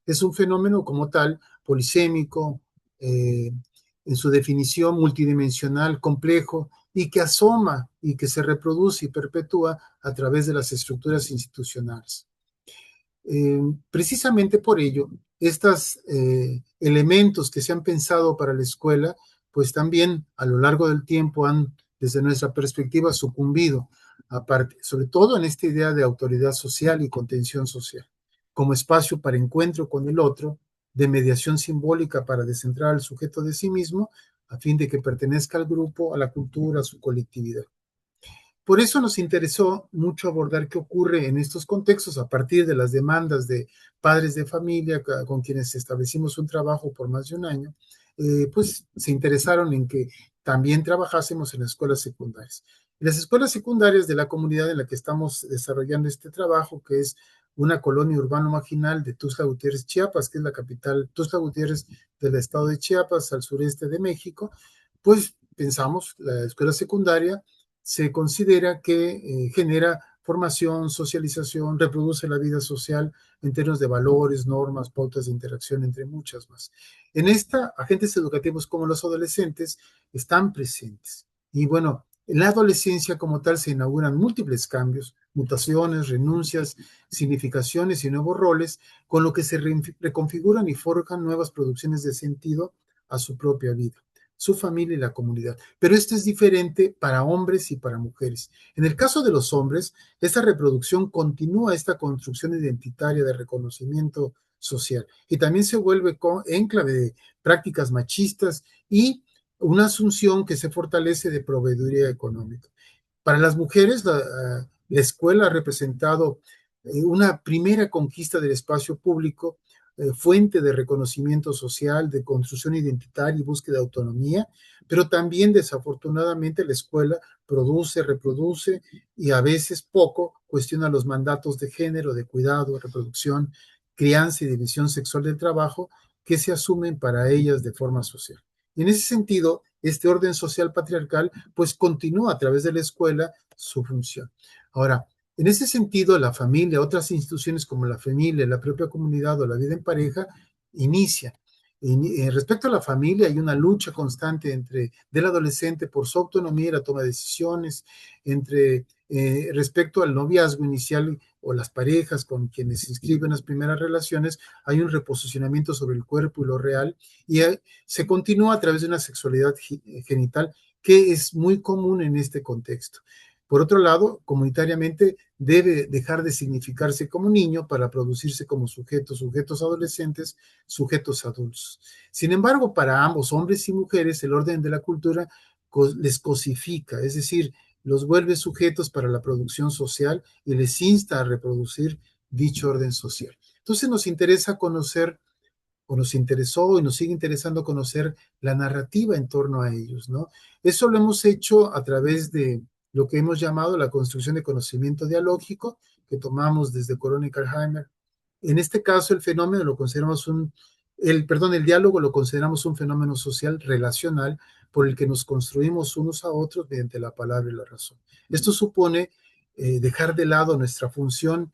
Es un fenómeno como tal, polisémico, en su definición multidimensional, complejo, y que asoma y que se reproduce y perpetúa a través de las estructuras institucionales. Precisamente por ello, estos elementos que se han pensado para la escuela, pues también a lo largo del tiempo han, desde nuestra perspectiva, sucumbido, sobre todo en esta idea de autoridad social y contención social, como espacio para encuentro con el otro, de mediación simbólica para descentrar al sujeto de sí mismo, a fin de que pertenezca al grupo, a la cultura, a su colectividad. Por eso nos interesó mucho abordar qué ocurre en estos contextos a partir de las demandas de padres de familia con quienes establecimos un trabajo por más de un año, pues se interesaron en que también trabajásemos en las escuelas secundarias. En las escuelas secundarias de la comunidad en la que estamos desarrollando este trabajo, que es una colonia urbano marginal de Tuxtla Gutiérrez, Chiapas, que es la capital, Tuxtla Gutiérrez del estado de Chiapas, al sureste de México, pues pensamos, la escuela secundaria se considera que genera formación, socialización, reproduce la vida social en términos de valores, normas, pautas de interacción, entre muchas más. En esta, agentes educativos como los adolescentes están presentes. Y bueno, en la adolescencia como tal se inauguran múltiples cambios, mutaciones, renuncias, significaciones y nuevos roles, con lo que se reconfiguran y forjan nuevas producciones de sentido a su propia vida, su familia y la comunidad. Pero esto es diferente para hombres y para mujeres. En el caso de los hombres, esta reproducción continúa esta construcción identitaria de reconocimiento social y también se vuelve enclave de prácticas machistas y una asunción que se fortalece de proveeduría económica. Para las mujeres, la escuela ha representado una primera conquista del espacio público, fuente de reconocimiento social, de construcción identitaria y búsqueda de autonomía, pero también desafortunadamente la escuela produce, reproduce y a veces poco cuestiona los mandatos de género, de cuidado, reproducción, crianza y división sexual del trabajo que se asumen para ellas de forma social. Y en ese sentido, este orden social patriarcal pues continúa a través de la escuela su función. Ahora, en ese sentido, la familia, otras instituciones como la familia, la propia comunidad o la vida en pareja, inician. Respecto a la familia, hay una lucha constante del adolescente por su autonomía y la toma de decisiones, respecto al noviazgo inicial o las parejas con quienes se inscriben las primeras relaciones, hay un reposicionamiento sobre el cuerpo y lo real, y se continúa a través de una sexualidad genital que es muy común en este contexto. Por otro lado, comunitariamente debe dejar de significarse como niño para producirse como sujetos adolescentes, sujetos adultos. Sin embargo, para ambos, hombres y mujeres, el orden de la cultura les cosifica, es decir, los vuelve sujetos para la producción social y les insta a reproducir dicho orden social. Entonces nos interesa conocer, o nos interesó y nos sigue interesando conocer la narrativa en torno a ellos, ¿no? Eso lo hemos hecho a través de lo que hemos llamado la construcción de conocimiento dialógico, que tomamos desde Corona y Karlheimer. En este caso, el fenómeno lo consideramos el diálogo lo consideramos un fenómeno social relacional por el que nos construimos unos a otros mediante la palabra y la razón. Esto supone dejar de lado nuestra función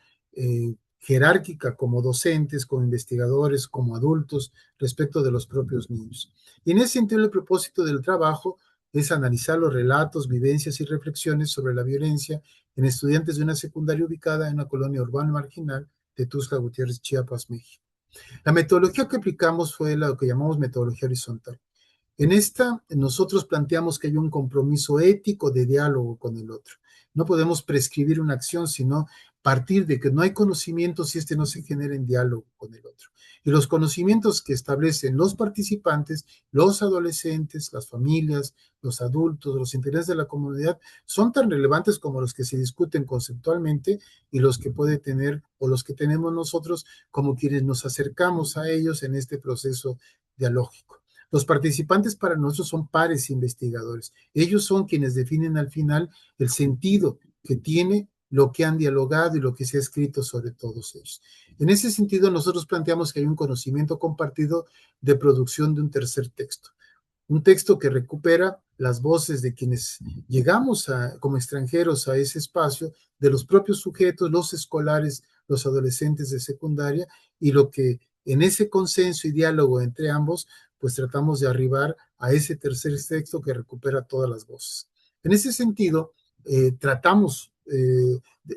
jerárquica como docentes, como investigadores, como adultos respecto de los propios niños. Y en ese sentido, el propósito del trabajo es analizar los relatos, vivencias y reflexiones sobre la violencia en estudiantes de una secundaria ubicada en una colonia urbana marginal de Tuxtla Gutiérrez, Chiapas, México. La metodología que aplicamos fue lo que llamamos metodología horizontal. En esta, nosotros planteamos que hay un compromiso ético de diálogo con el otro. No podemos prescribir una acción, sino partir de que no hay conocimiento si este no se genera en diálogo con el otro. Y los conocimientos que establecen los participantes, los adolescentes, las familias, los adultos, los intereses de la comunidad, son tan relevantes como los que se discuten conceptualmente y los que puede tener o los que tenemos nosotros como quienes nos acercamos a ellos en este proceso dialógico. Los participantes para nosotros son pares investigadores. Ellos son quienes definen al final el sentido que tiene lo que han dialogado y lo que se ha escrito sobre todos ellos. En ese sentido, nosotros planteamos que hay un conocimiento compartido de producción de un tercer texto. Un texto que recupera las voces de quienes llegamos como extranjeros a ese espacio, de los propios sujetos, los escolares, los adolescentes de secundaria, y lo que en ese consenso y diálogo entre ambos, pues tratamos de arribar a ese tercer texto que recupera todas las voces. En ese sentido,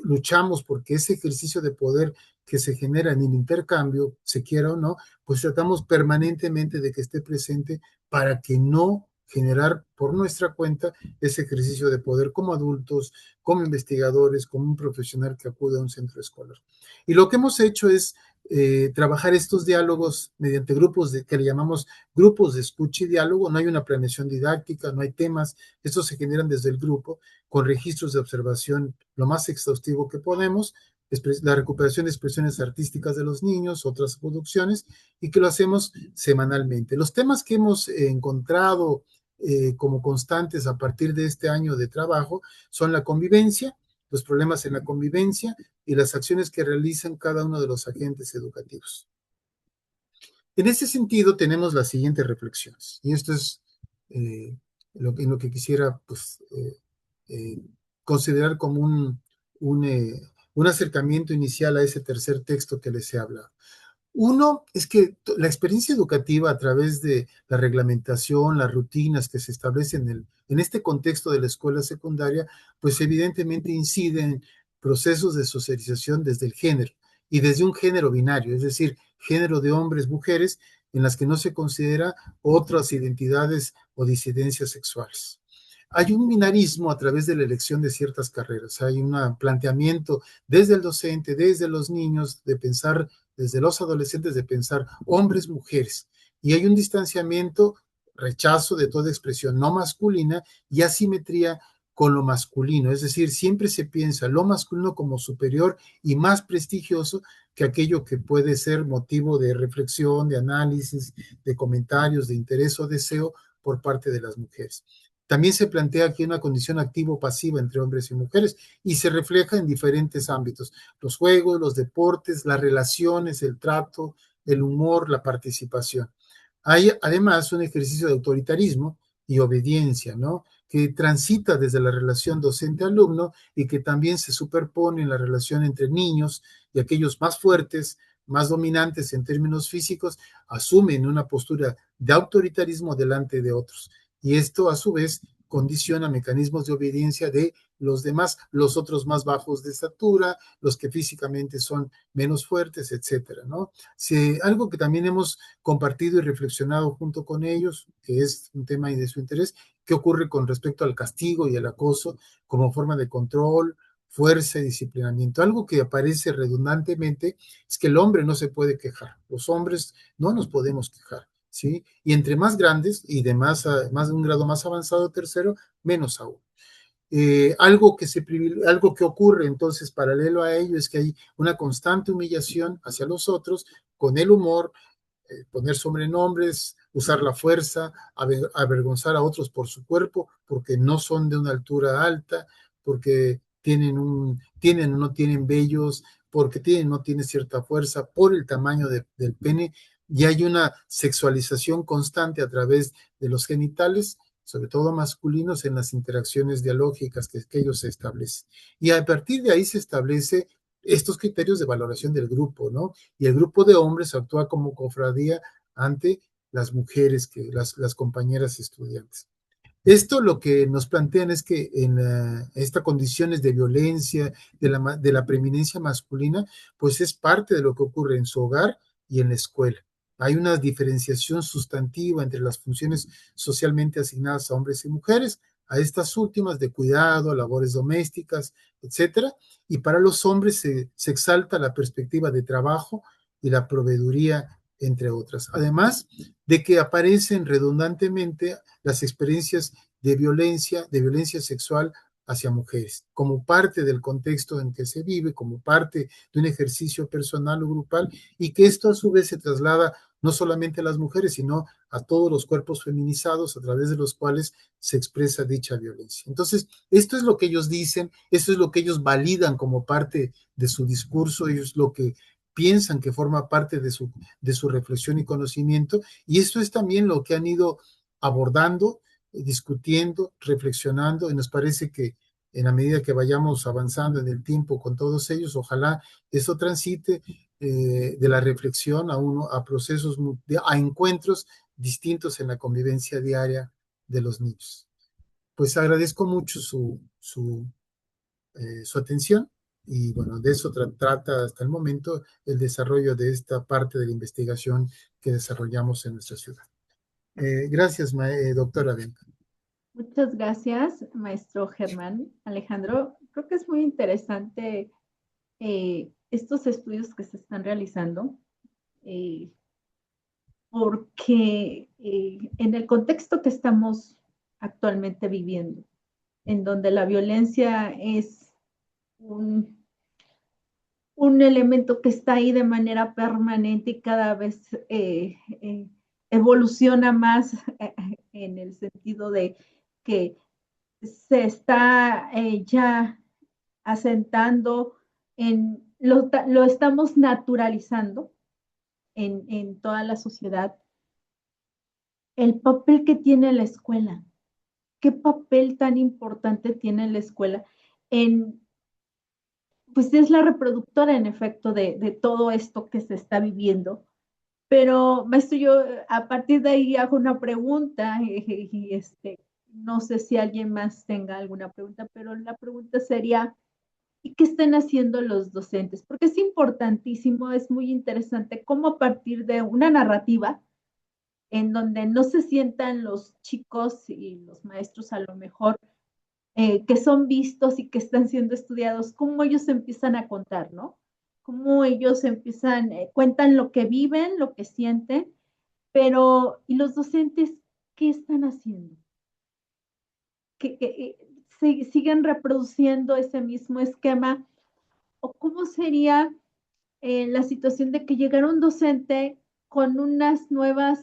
luchamos porque ese ejercicio de poder que se genera en el intercambio, se quiera o no, pues tratamos permanentemente de que esté presente para que no generar por nuestra cuenta ese ejercicio de poder como adultos, como investigadores, como un profesional que acude a un centro escolar. Y lo que hemos hecho es trabajar estos diálogos mediante grupos que le llamamos grupos de escucha y diálogo. No hay una planeación didáctica, no hay temas, estos se generan desde el grupo con registros de observación lo más exhaustivo que podemos, la recuperación de expresiones artísticas de los niños, otras producciones, y que lo hacemos semanalmente. Los temas que hemos encontrado como constantes a partir de este año de trabajo son la convivencia, los problemas en la convivencia y las acciones que realizan cada uno de los agentes educativos. En ese sentido, tenemos las siguientes reflexiones, y esto es en lo que quisiera pues, considerar como un acercamiento inicial a ese tercer texto que les he hablado. Uno es que la experiencia educativa a través de la reglamentación, las rutinas que se establecen en este contexto de la escuela secundaria, pues evidentemente inciden en procesos de socialización desde el género y desde un género binario, es decir, género de hombres, mujeres, en las que no se considera otras identidades o disidencias sexuales. Hay un binarismo a través de la elección de ciertas carreras, hay un planteamiento desde el docente, desde los niños, de pensar, desde los adolescentes, de pensar hombres, mujeres, y hay un distanciamiento, rechazo de toda expresión no masculina y asimetría con lo masculino, es decir, siempre se piensa lo masculino como superior y más prestigioso que aquello que puede ser motivo de reflexión, de análisis, de comentarios, de interés o deseo por parte de las mujeres. También se plantea aquí una condición activo-pasiva entre hombres y mujeres y se refleja en diferentes ámbitos: los juegos, los deportes, las relaciones, el trato, el humor, la participación. Hay además un ejercicio de autoritarismo y obediencia, ¿no?, que transita desde la relación docente-alumno y que también se superpone en la relación entre niños, y aquellos más fuertes, más dominantes en términos físicos, asumen una postura de autoritarismo delante de otros. Y esto a su vez condiciona mecanismos de obediencia de los demás, los otros más bajos de estatura, los que físicamente son menos fuertes, etcétera, ¿no? Algo que también hemos compartido y reflexionado junto con ellos, que es un tema de su interés, qué ocurre con respecto al castigo y el acoso como forma de control, fuerza y disciplinamiento. Algo que aparece redundantemente es que el hombre no se puede quejar, los hombres no nos podemos quejar, ¿sí? Y entre más grandes y de más de un grado más avanzado, tercero, menos aún. Algo que ocurre entonces paralelo a ello es que hay una constante humillación hacia los otros con el humor, poner sobrenombres, usar la fuerza, avergonzar a otros por su cuerpo, porque no son de una altura alta, porque tienen o no tienen vellos, porque tienen o no tienen cierta fuerza, por el tamaño del pene, y hay una sexualización constante a través de los genitales, sobre todo masculinos, en las interacciones dialógicas que ellos establecen. Y a partir de ahí se establece estos criterios de valoración del grupo, ¿no? Y el grupo de hombres actúa como cofradía ante las mujeres, las compañeras estudiantes. Esto lo que nos plantean es que en estas condiciones de violencia, de la preeminencia masculina, pues es parte de lo que ocurre en su hogar y en la escuela. Hay una diferenciación sustantiva entre las funciones socialmente asignadas a hombres y mujeres, a estas últimas de cuidado, labores domésticas, etcétera, y para los hombres se exalta la perspectiva de trabajo y la proveeduría, entre otras. Además de que aparecen redundantemente las experiencias de violencia sexual hacia mujeres, como parte del contexto en que se vive, como parte de un ejercicio personal o grupal, y que esto a su vez se traslada no solamente a las mujeres, sino a todos los cuerpos feminizados a través de los cuales se expresa dicha violencia. Entonces, esto es lo que ellos dicen, esto es lo que ellos validan como parte de su discurso, ellos es lo que piensan que forma parte de su reflexión y conocimiento, y esto es también lo que han ido abordando, discutiendo, reflexionando, y nos parece que en la medida que vayamos avanzando en el tiempo con todos ellos, ojalá eso transite de la reflexión a procesos, a encuentros distintos en la convivencia diaria de los niños. Pues agradezco mucho su atención, y bueno, de eso trata hasta el momento el desarrollo de esta parte de la investigación que desarrollamos en nuestra ciudad. Gracias, doctora Bianca. Muchas gracias, maestro Germán. Alejandro, creo que es muy interesante estos estudios que se están realizando, eh, porque en el contexto que estamos actualmente viviendo, en donde la violencia es un, un elemento que está ahí de manera permanente y cada vez evoluciona más en el sentido de que se está ya asentando lo estamos naturalizando en toda la sociedad. El papel que tiene la escuela, qué papel tan importante tiene la escuela en, pues es la reproductora en efecto de todo esto que se está viviendo. Pero, maestro, yo a partir de ahí hago una pregunta no sé si alguien más tenga alguna pregunta, pero la pregunta sería, ¿y qué están haciendo los docentes? Porque es importantísimo, es muy interesante cómo a partir de una narrativa en donde no se sientan los chicos y los maestros a lo mejor que son vistos y que están siendo estudiados, cómo ellos empiezan a contar, ¿no? Cómo ellos empiezan, cuentan lo que viven, lo que sienten, pero ¿y los docentes qué están haciendo? Que siguen reproduciendo ese mismo esquema? ¿O cómo sería la situación de que llegara un docente con unas nuevos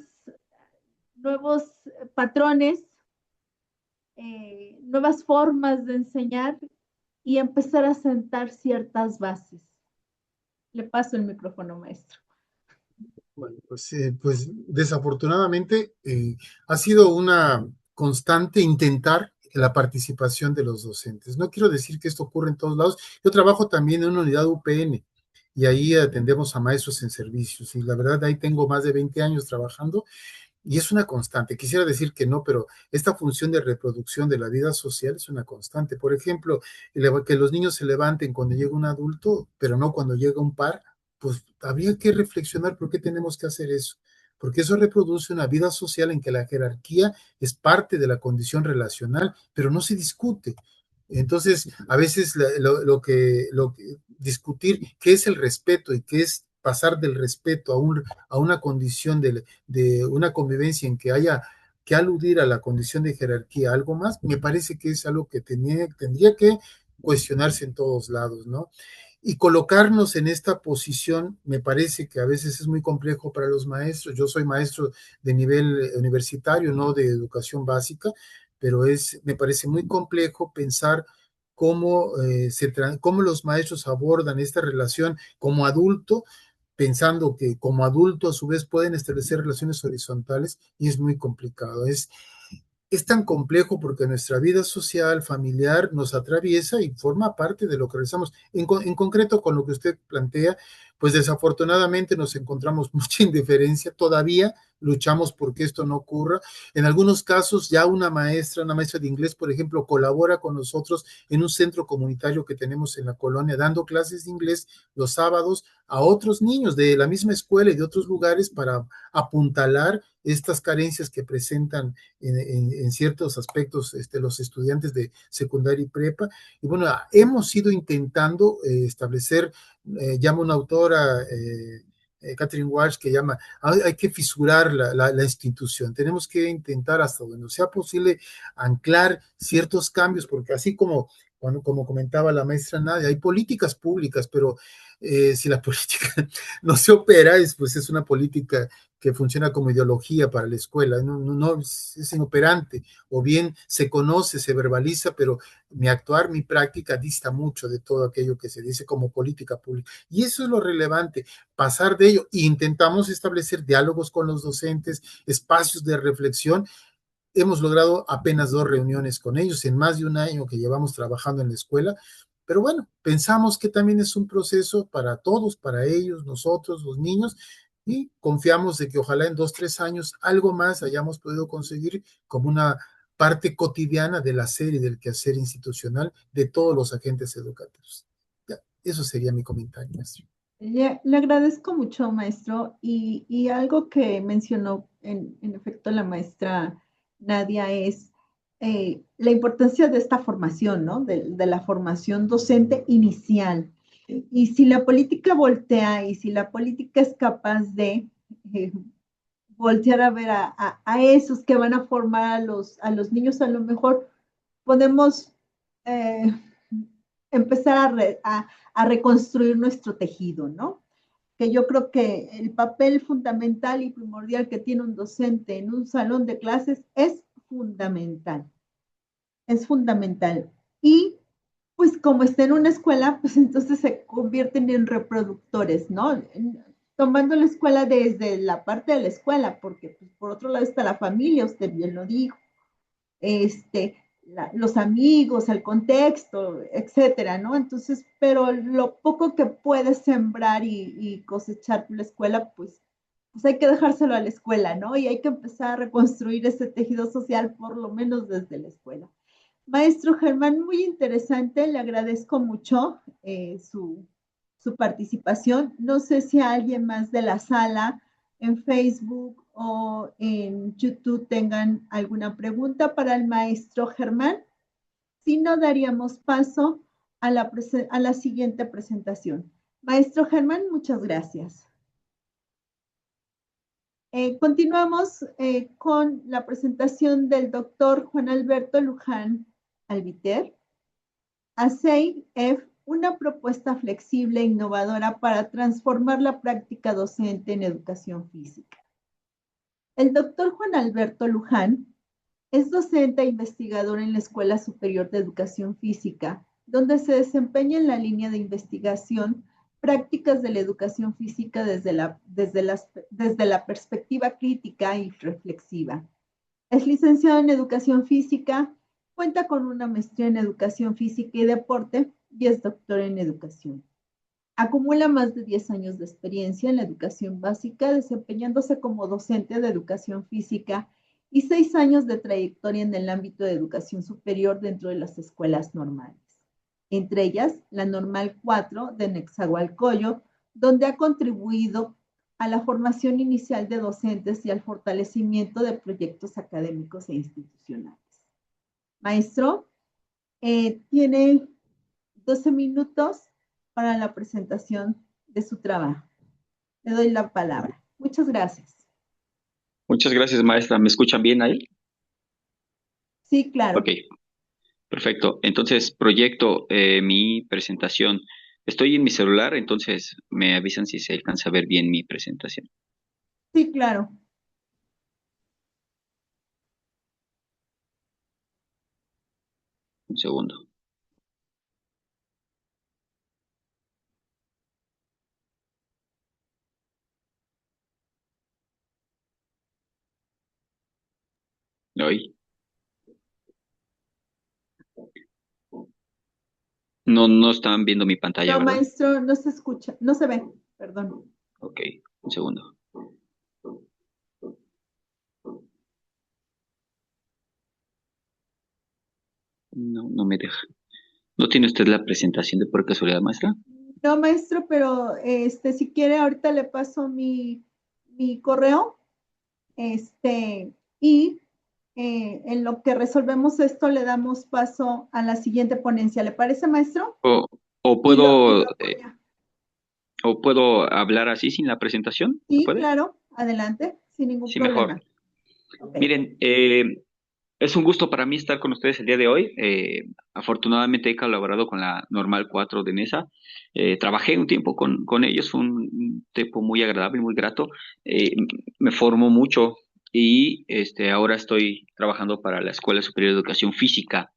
patrones, nuevas formas de enseñar y empezar a sentar ciertas bases? Le paso el micrófono, maestro. Bueno, pues desafortunadamente ha sido una constante intentar la participación de los docentes. No quiero decir que esto ocurre en todos lados. Yo trabajo también en una unidad UPN y ahí atendemos a maestros en servicios. Y la verdad, ahí tengo más de 20 años trabajando y es una constante. Quisiera decir que no, pero esta función de reproducción de la vida social es una constante. Por ejemplo, que los niños se levanten cuando llega un adulto, pero no cuando llega un par, pues habría que reflexionar por qué tenemos que hacer eso. Porque eso reproduce una vida social en que la jerarquía es parte de la condición relacional, pero no se discute. Entonces, a veces lo que discutir qué es el respeto y qué es pasar del respeto a una condición de una convivencia en que haya que aludir a la condición de jerarquía, algo más, me parece que es algo que tendría que cuestionarse en todos lados, ¿no? Y colocarnos en esta posición me parece que a veces es muy complejo para los maestros. Yo soy maestro de nivel universitario, no de educación básica, pero me parece muy complejo pensar cómo los maestros abordan esta relación como adulto, pensando que como adulto a su vez pueden establecer relaciones horizontales y es muy complicado. Es tan complejo porque nuestra vida social, familiar, nos atraviesa y forma parte de lo que realizamos. En concreto, con lo que usted plantea, pues desafortunadamente nos encontramos mucha indiferencia, todavía luchamos porque esto no ocurra. En algunos casos ya una maestra de inglés, por ejemplo, colabora con nosotros en un centro comunitario que tenemos en la colonia, dando clases de inglés los sábados a otros niños de la misma escuela y de otros lugares para apuntalar estas carencias que presentan en ciertos aspectos los estudiantes de secundaria y prepa. Y bueno, hemos ido intentando establecer, llama una autora, Catherine Walsh, que llama, hay que fisurar la institución, tenemos que intentar hasta donde sea posible anclar ciertos cambios, porque así como comentaba la maestra Nadia, hay políticas públicas, pero si la política no se opera, pues es una política que funciona como ideología para la escuela, no es inoperante, o bien se conoce, se verbaliza, pero mi actuar, mi práctica dista mucho de todo aquello que se dice como política pública. Y eso es lo relevante, pasar de ello. E intentamos establecer diálogos con los docentes, espacios de reflexión. Hemos logrado apenas 2 reuniones con ellos en más de un año que llevamos trabajando en la escuela, pero bueno, pensamos que también es un proceso para todos, para ellos, nosotros, los niños, y confiamos de que ojalá en 2, 3 años algo más hayamos podido conseguir como una parte cotidiana del hacer y del quehacer institucional de todos los agentes educativos. Ya, eso sería mi comentario, maestro. Le agradezco mucho, maestro, y algo que mencionó en efecto la maestra Nadia es la importancia de esta formación, ¿no? De la formación docente inicial. Y si la política voltea y si la política es capaz de eh, voltear a ver a esos que van a formar a los niños, a lo mejor podemos eh, empezar a reconstruir nuestro tejido, ¿no? Que yo creo que el papel fundamental y primordial que tiene un docente en un salón de clases es fundamental. Y pues como está en una escuela, pues entonces se convierten en reproductores, ¿no? Tomando la escuela desde la parte de la escuela, porque pues, por otro lado está la familia, usted bien lo dijo, los amigos, el contexto, etcétera, ¿no? Entonces, pero lo poco que puedes sembrar y cosechar la escuela, pues hay que dejárselo a la escuela, ¿no? Y hay que empezar a reconstruir ese tejido social, por lo menos desde la escuela. Maestro Germán, muy interesante, le agradezco mucho su participación. No sé si alguien más de la sala en Facebook o en YouTube tengan alguna pregunta para el maestro Germán. Si no, daríamos paso a la siguiente presentación. Maestro Germán, muchas gracias. Continuamos con la presentación del doctor Juan Alberto Luján Albiter. ASEI-F, una propuesta flexible e innovadora para transformar la práctica docente en educación física. El doctor Juan Alberto Luján es docente e investigador en la Escuela Superior de Educación Física, donde se desempeña en la línea de investigación prácticas de la educación física desde la perspectiva crítica y reflexiva. Es licenciado en Educación Física, cuenta con una maestría en Educación Física y Deporte y es doctor en Educación. Acumula más de 10 años de experiencia en la educación básica, desempeñándose como docente de educación física y 6 años de trayectoria en el ámbito de educación superior dentro de las escuelas normales. Entre ellas, la Normal 4 de Nezahualcóyotl, donde ha contribuido a la formación inicial de docentes y al fortalecimiento de proyectos académicos e institucionales. Maestro, tiene 12 minutos para la presentación de su trabajo. Le doy la palabra. Muchas gracias. Muchas gracias, maestra. ¿Me escuchan bien ahí? Sí, claro. Ok, perfecto. Entonces, proyecto mi presentación. Estoy en mi celular, entonces me avisan si se alcanza a ver bien mi presentación. Sí, claro. Un segundo. ¿Hoy? No están viendo mi pantalla, No, ¿verdad? maestro, no se escucha, no se ve, perdón. Ok, un segundo. No me deja. ¿No tiene usted la presentación de por casualidad, maestra? No, maestro, pero si quiere, ahorita le paso mi correo, y en lo que resolvemos esto, le damos paso a la siguiente ponencia. ¿Le parece, maestro? O, o Y puedo, lo voy a... o puedo hablar así sin la presentación. ¿Se Sí, puede? claro, adelante, sin ningún Sí, mejor. problema. Ok. Miren, es un gusto para mí estar con ustedes el día de hoy. Afortunadamente he colaborado con la Normal 4 de NESA. Trabajé un tiempo con ellos, fue un tiempo muy agradable, muy grato. Eh, Me formó mucho y ahora estoy trabajando para la Escuela Superior de Educación Física.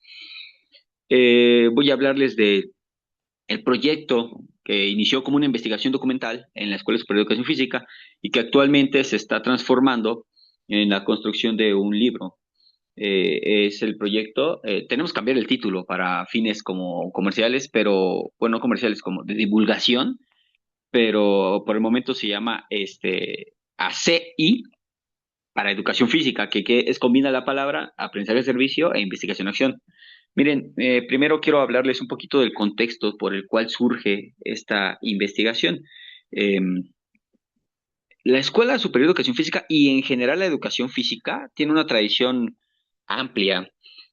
Voy a hablarles de el proyecto que inició como una investigación documental en la Escuela Superior de Educación Física y que actualmente se está transformando en la construcción de un libro. Es el proyecto. Tenemos que cambiar el título para fines como comerciales, pero, bueno, no comerciales, como de divulgación, pero por el momento se llama ACI para educación física, que es combina la palabra aprendizaje de servicio e investigación acción. Miren, primero quiero hablarles un poquito del contexto por el cual surge esta investigación. La Escuela Superior de Educación Física y en general la educación física tiene una tradición amplia.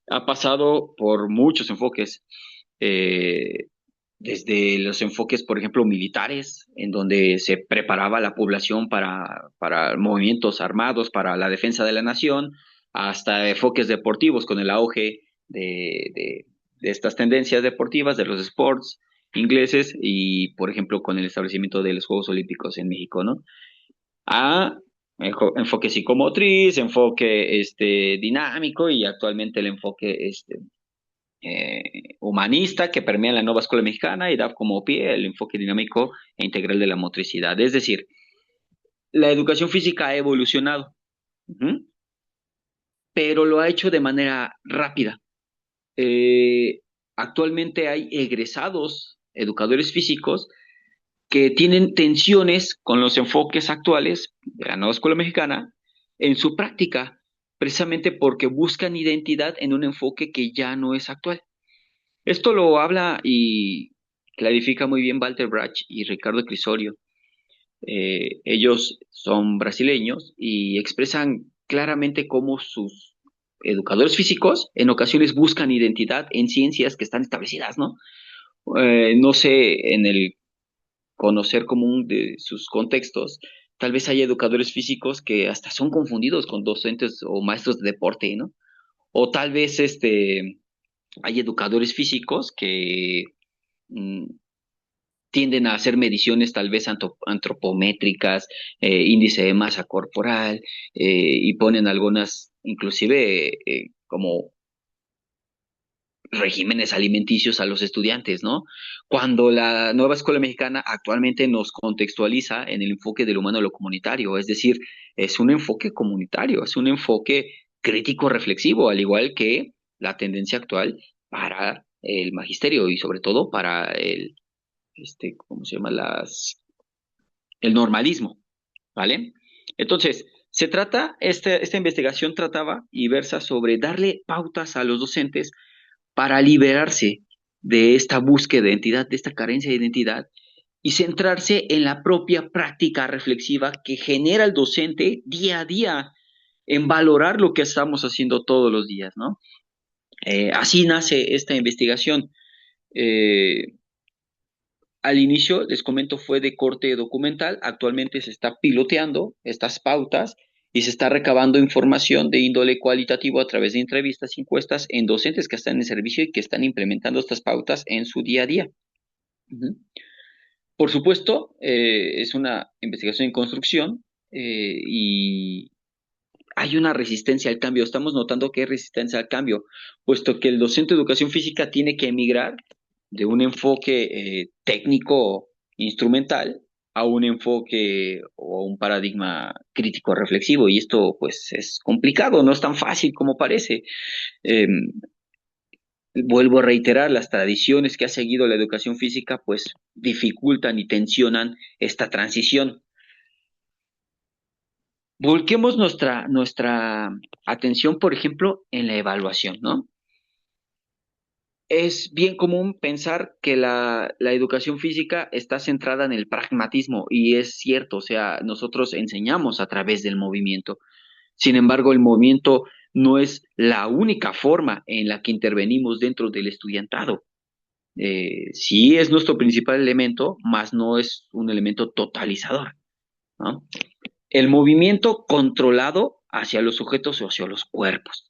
Ha pasado por muchos enfoques, eh, desde los enfoques, por ejemplo, militares, en donde se preparaba a la población para movimientos armados, para la defensa de la nación, hasta enfoques deportivos con el auge de estas tendencias deportivas, de los sports ingleses y, por ejemplo, con el establecimiento de los Juegos Olímpicos en México, ¿no? A enfoque psicomotriz, enfoque dinámico y actualmente el enfoque humanista que permea la nueva escuela mexicana y da como pie el enfoque dinámico e integral de la motricidad. Es decir, la educación física ha evolucionado, ¿uh? Pero lo ha hecho de manera rápida. Eh, Actualmente hay egresados, educadores físicos, que tienen tensiones con los enfoques actuales de la nueva escuela mexicana en su práctica, precisamente porque buscan identidad en un enfoque que ya no es actual. Esto lo habla y clarifica muy bien Walter Brach y Ricardo Crisorio. Ellos son brasileños y expresan claramente cómo sus educadores físicos en ocasiones buscan identidad en ciencias que están establecidas, ¿no? No sé, en el conocer común de sus contextos, tal vez hay educadores físicos que hasta son confundidos con docentes o maestros de deporte, ¿no? O tal vez hay educadores físicos que mm, tienden a hacer mediciones tal vez antropométricas, índice de masa corporal, y ponen algunas, inclusive, como regímenes alimenticios a los estudiantes, ¿no? Cuando la nueva escuela mexicana actualmente nos contextualiza en el enfoque del humano a lo comunitario, es decir, es un enfoque comunitario, es un enfoque crítico reflexivo, al igual que la tendencia actual para el magisterio y sobre todo para ¿cómo se llama? El normalismo, ¿vale? Entonces, esta investigación trataba y versa sobre darle pautas a los docentes para liberarse de esta búsqueda de identidad, de esta carencia de identidad, y centrarse en la propia práctica reflexiva que genera el docente día a día, en valorar lo que estamos haciendo todos los días, ¿no? Así nace esta investigación. Eh, Al inicio, les comento, fue de corte documental. Actualmente se está piloteando estas pautas y se está recabando información de índole cualitativo a través de entrevistas y encuestas en docentes que están en servicio y que están implementando estas pautas en su día a día. Uh-huh. Por supuesto, es una investigación en construcción, y hay una resistencia al cambio. Estamos notando que hay resistencia al cambio, puesto que el docente de educación física tiene que emigrar de un enfoque técnico instrumental a un enfoque o un paradigma crítico reflexivo, y esto pues es complicado, no es tan fácil como parece. Eh, Vuelvo a reiterar, las tradiciones que ha seguido la educación física pues dificultan y tensionan esta transición. Volquemos nuestra atención, por ejemplo, en la evaluación, ¿no? Es bien común pensar que la educación física está centrada en el pragmatismo, y es cierto, o sea, nosotros enseñamos a través del movimiento. Sin embargo, el movimiento no es la única forma en la que intervenimos dentro del estudiantado. Sí es nuestro principal elemento, mas no es un elemento totalizador, ¿no? El movimiento controlado hacia los sujetos o hacia los cuerpos.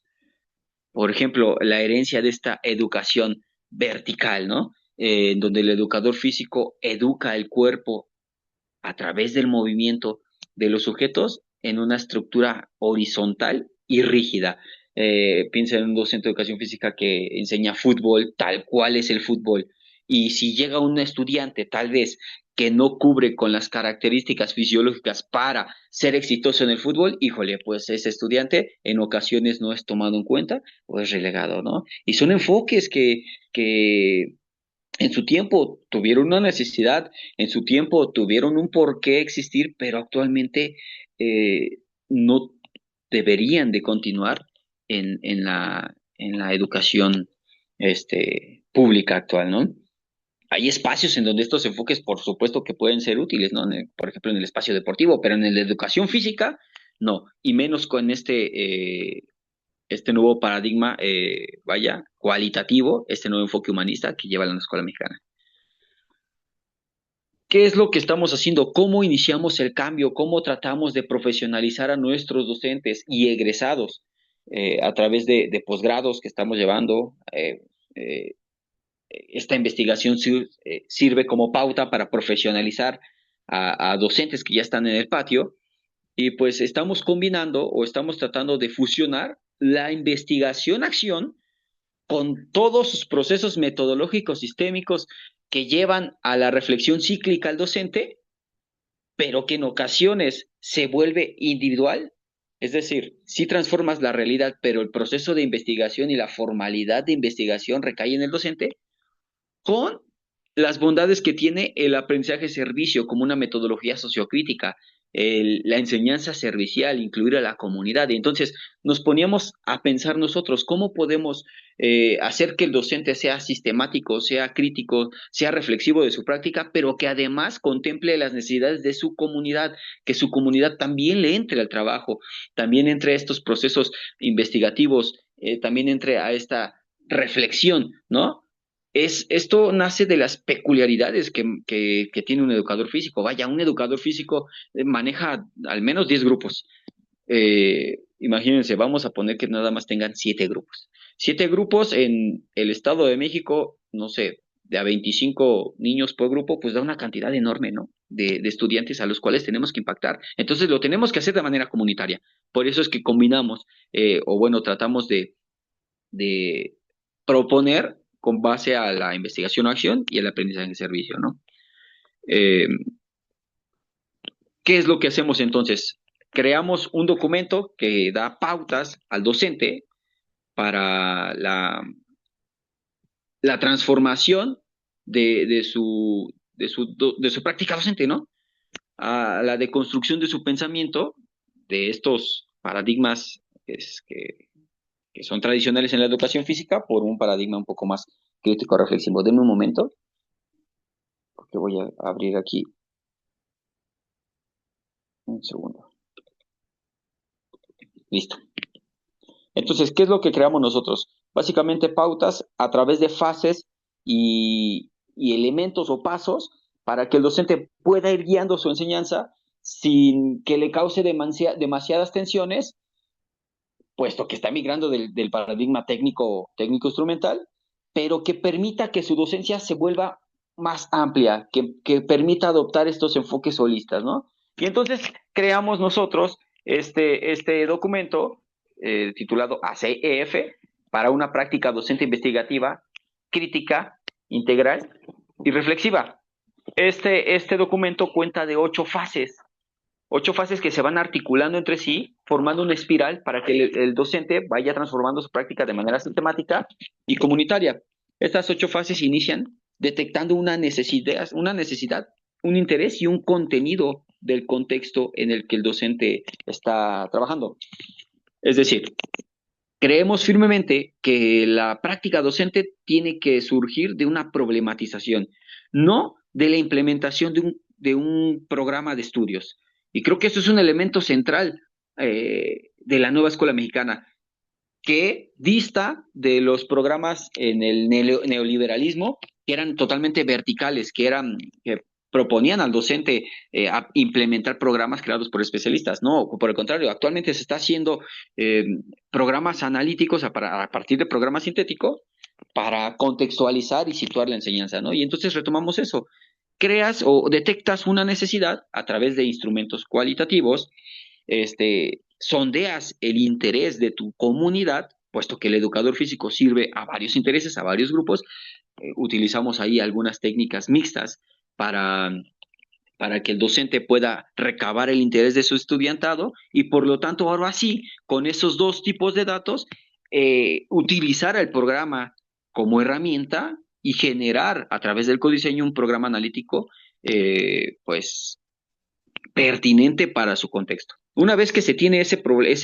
Por ejemplo, la herencia de esta educación vertical, ¿no? Donde el educador físico educa el cuerpo a través del movimiento de los sujetos en una estructura horizontal y rígida. Piensa en un docente de educación física que enseña fútbol tal cual es el fútbol. Y si llega un estudiante tal vez que no cubre con las características fisiológicas para ser exitoso en el fútbol, híjole, pues ese estudiante en ocasiones no es tomado en cuenta o es relegado, ¿no? Y son enfoques que en su tiempo tuvieron una necesidad, en su tiempo tuvieron un por qué existir, pero actualmente no deberían de continuar en la educación pública actual, ¿no? Hay espacios en donde estos enfoques, por supuesto, que pueden ser útiles, ¿no? Por ejemplo, en el espacio deportivo, pero en el de educación física, no. Y menos con este nuevo paradigma, cualitativo, este nuevo enfoque humanista que lleva la escuela mexicana. ¿Qué es lo que estamos haciendo? ¿Cómo iniciamos el cambio? ¿Cómo tratamos de profesionalizar a nuestros docentes y egresados a través de posgrados que estamos llevando? Esta investigación sirve como pauta para profesionalizar a docentes que ya están en el patio y pues estamos combinando o estamos tratando de fusionar la investigación-acción con todos sus procesos metodológicos sistémicos que llevan a la reflexión cíclica al docente, pero que en ocasiones se vuelve individual. Es decir, sí transformas la realidad, pero el proceso de investigación y la formalidad de investigación recae en el docente, con las bondades que tiene el aprendizaje servicio como una metodología sociocrítica, la enseñanza servicial, incluir a la comunidad. Y entonces nos poníamos a pensar nosotros cómo podemos hacer que el docente sea sistemático, sea crítico, sea reflexivo de su práctica, pero que además contemple las necesidades de su comunidad, que su comunidad también le entre al trabajo, también entre a estos procesos investigativos, también entre a esta reflexión, ¿no? Esto nace de las peculiaridades que tiene un educador físico. Vaya, un educador físico maneja al menos 10 grupos. Imagínense, vamos a poner que nada más tengan 7 grupos. 7 grupos en el Estado de México, no sé, de a 25 niños por grupo, pues da una cantidad enorme, ¿no? De estudiantes a los cuales tenemos que impactar. Entonces lo tenemos que hacer de manera comunitaria. Por eso es que combinamos, o bueno, tratamos de proponer con base a la investigación o acción y el aprendizaje en servicio, ¿no? Eh, ¿Qué es lo que hacemos entonces? Creamos un documento que da pautas al docente para la transformación de su práctica docente, ¿no? A la deconstrucción de su pensamiento, de estos paradigmas que son tradicionales en la educación física, por un paradigma un poco más crítico reflexivo. Denme un momento, porque voy a abrir aquí un segundo. Listo. Entonces, ¿qué es lo que creamos nosotros? Básicamente pautas a través de fases y elementos o pasos para que el docente pueda ir guiando su enseñanza sin que le cause demasiadas tensiones, puesto que está migrando del paradigma técnico-instrumental, pero que permita que su docencia se vuelva más amplia, que permita adoptar estos enfoques holistas, ¿no? Y entonces creamos nosotros este documento titulado ACEF para una práctica docente investigativa, crítica, integral y reflexiva. Este documento cuenta de 8 fases que se van articulando entre sí, formando una espiral para que el docente vaya transformando su práctica de manera sistemática y comunitaria. Estas 8 fases inician detectando una necesidad, un interés y un contenido del contexto en el que el docente está trabajando. Es decir, creemos firmemente que la práctica docente tiene que surgir de una problematización, no de la implementación de un programa de estudios. Y creo que eso es un elemento central de la nueva escuela mexicana, que dista de los programas en el neoliberalismo, que eran totalmente verticales, que proponían al docente a implementar programas creados por especialistas. No, por el contrario, actualmente se está haciendo programas analíticos a partir de programas sintéticos para contextualizar y situar la enseñanza, ¿no? Y entonces retomamos eso. Creas o detectas una necesidad a través de instrumentos cualitativos, sondeas el interés de tu comunidad, puesto que el educador físico sirve a varios intereses, a varios grupos. Utilizamos ahí algunas técnicas mixtas para que el docente pueda recabar el interés de su estudiantado y por lo tanto ahora sí, con esos 2 tipos de datos, utilizar el programa como herramienta y generar a través del codiseño un programa analítico pues pertinente para su contexto. Una vez que se tiene ese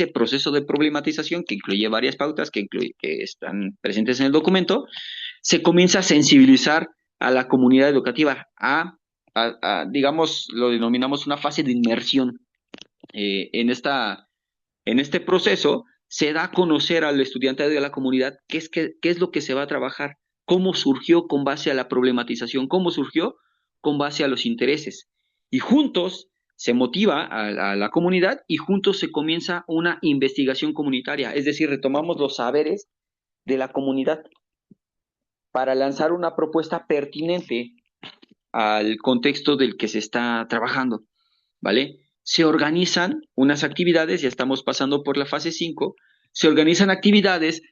proceso de problematización, que incluye varias pautas que están presentes en el documento, se comienza a sensibilizar a la comunidad educativa, digamos, lo denominamos una fase de inmersión. En este proceso se da a conocer al estudiante de la comunidad qué es lo que se va a trabajar, cómo surgió con base a la problematización, cómo surgió con base a los intereses. Y juntos se motiva a la comunidad y juntos se comienza una investigación comunitaria, es decir, retomamos los saberes de la comunidad para lanzar una propuesta pertinente al contexto del que se está trabajando, ¿vale? Se organizan unas actividades, ya estamos pasando por la fase 5, se organizan actividades,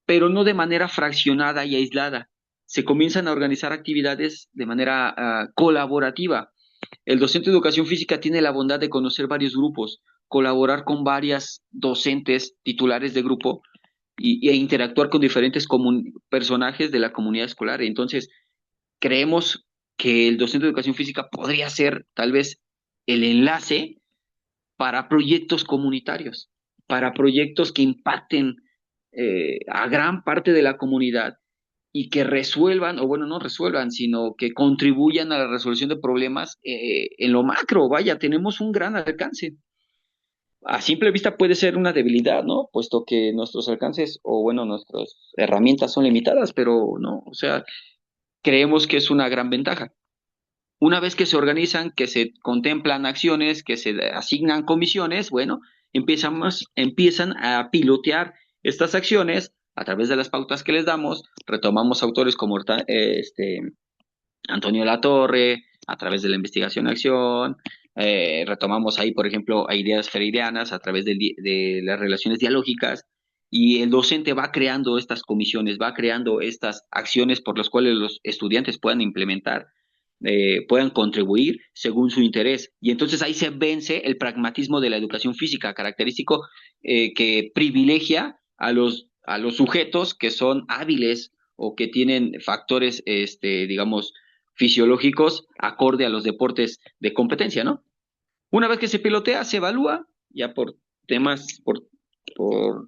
pero no de manera fraccionada y aislada. Se comienzan a organizar actividades de manera colaborativa. El docente de educación física tiene la bondad de conocer varios grupos, colaborar con varias docentes titulares de grupo e interactuar con diferentes personajes de la comunidad escolar. Entonces, creemos que el docente de educación física podría ser tal vez el enlace para proyectos comunitarios, para proyectos que impacten a gran parte de la comunidad y que resuelvan, o bueno, no resuelvan, sino que contribuyan a la resolución de problemas en lo macro. Vaya, tenemos un gran alcance. A simple vista puede ser una debilidad, ¿no? Puesto que nuestros alcances, o bueno, nuestras herramientas son limitadas, pero no, o sea, creemos que es una gran ventaja. Una vez que se organizan, que se contemplan acciones, que se asignan comisiones, bueno, empiezan a pilotear estas acciones a través de las pautas que les damos. Retomamos autores como Antonio Latorre, a través de la investigación-acción. Retomamos ahí, por ejemplo, a ideas freirianas a través de las relaciones dialógicas. Y el docente va creando estas comisiones, va creando estas acciones por las cuales los estudiantes puedan implementar, puedan contribuir según su interés. Y entonces ahí se vence el pragmatismo de la educación física, característico que privilegia a los sujetos que son hábiles o que tienen factores, digamos, fisiológicos acorde a los deportes de competencia, ¿no? Una vez que se pilotea, se evalúa, ya por temas, por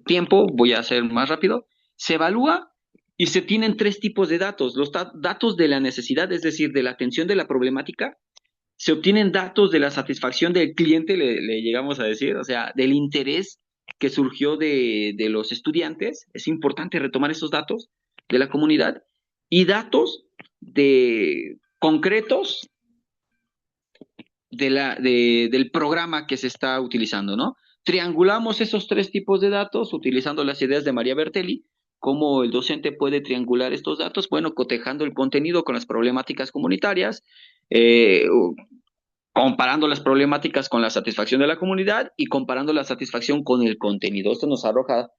tiempo, voy a hacer más rápido, se evalúa y se tienen tres tipos de datos. Los datos de la necesidad, es decir, de la atención de la problemática, se obtienen datos de la satisfacción del cliente, le llegamos a decir, o sea, del interés que surgió de los estudiantes. Es importante retomar esos datos de la comunidad y datos concretos del programa que se está utilizando, ¿no? Triangulamos esos tres tipos de datos utilizando las ideas de María Bertelli. ¿Cómo el docente puede triangular estos datos? Bueno, cotejando el contenido con las problemáticas comunitarias, comparando las problemáticas con la satisfacción de la comunidad y comparando la satisfacción con el contenido. Esto nos arroja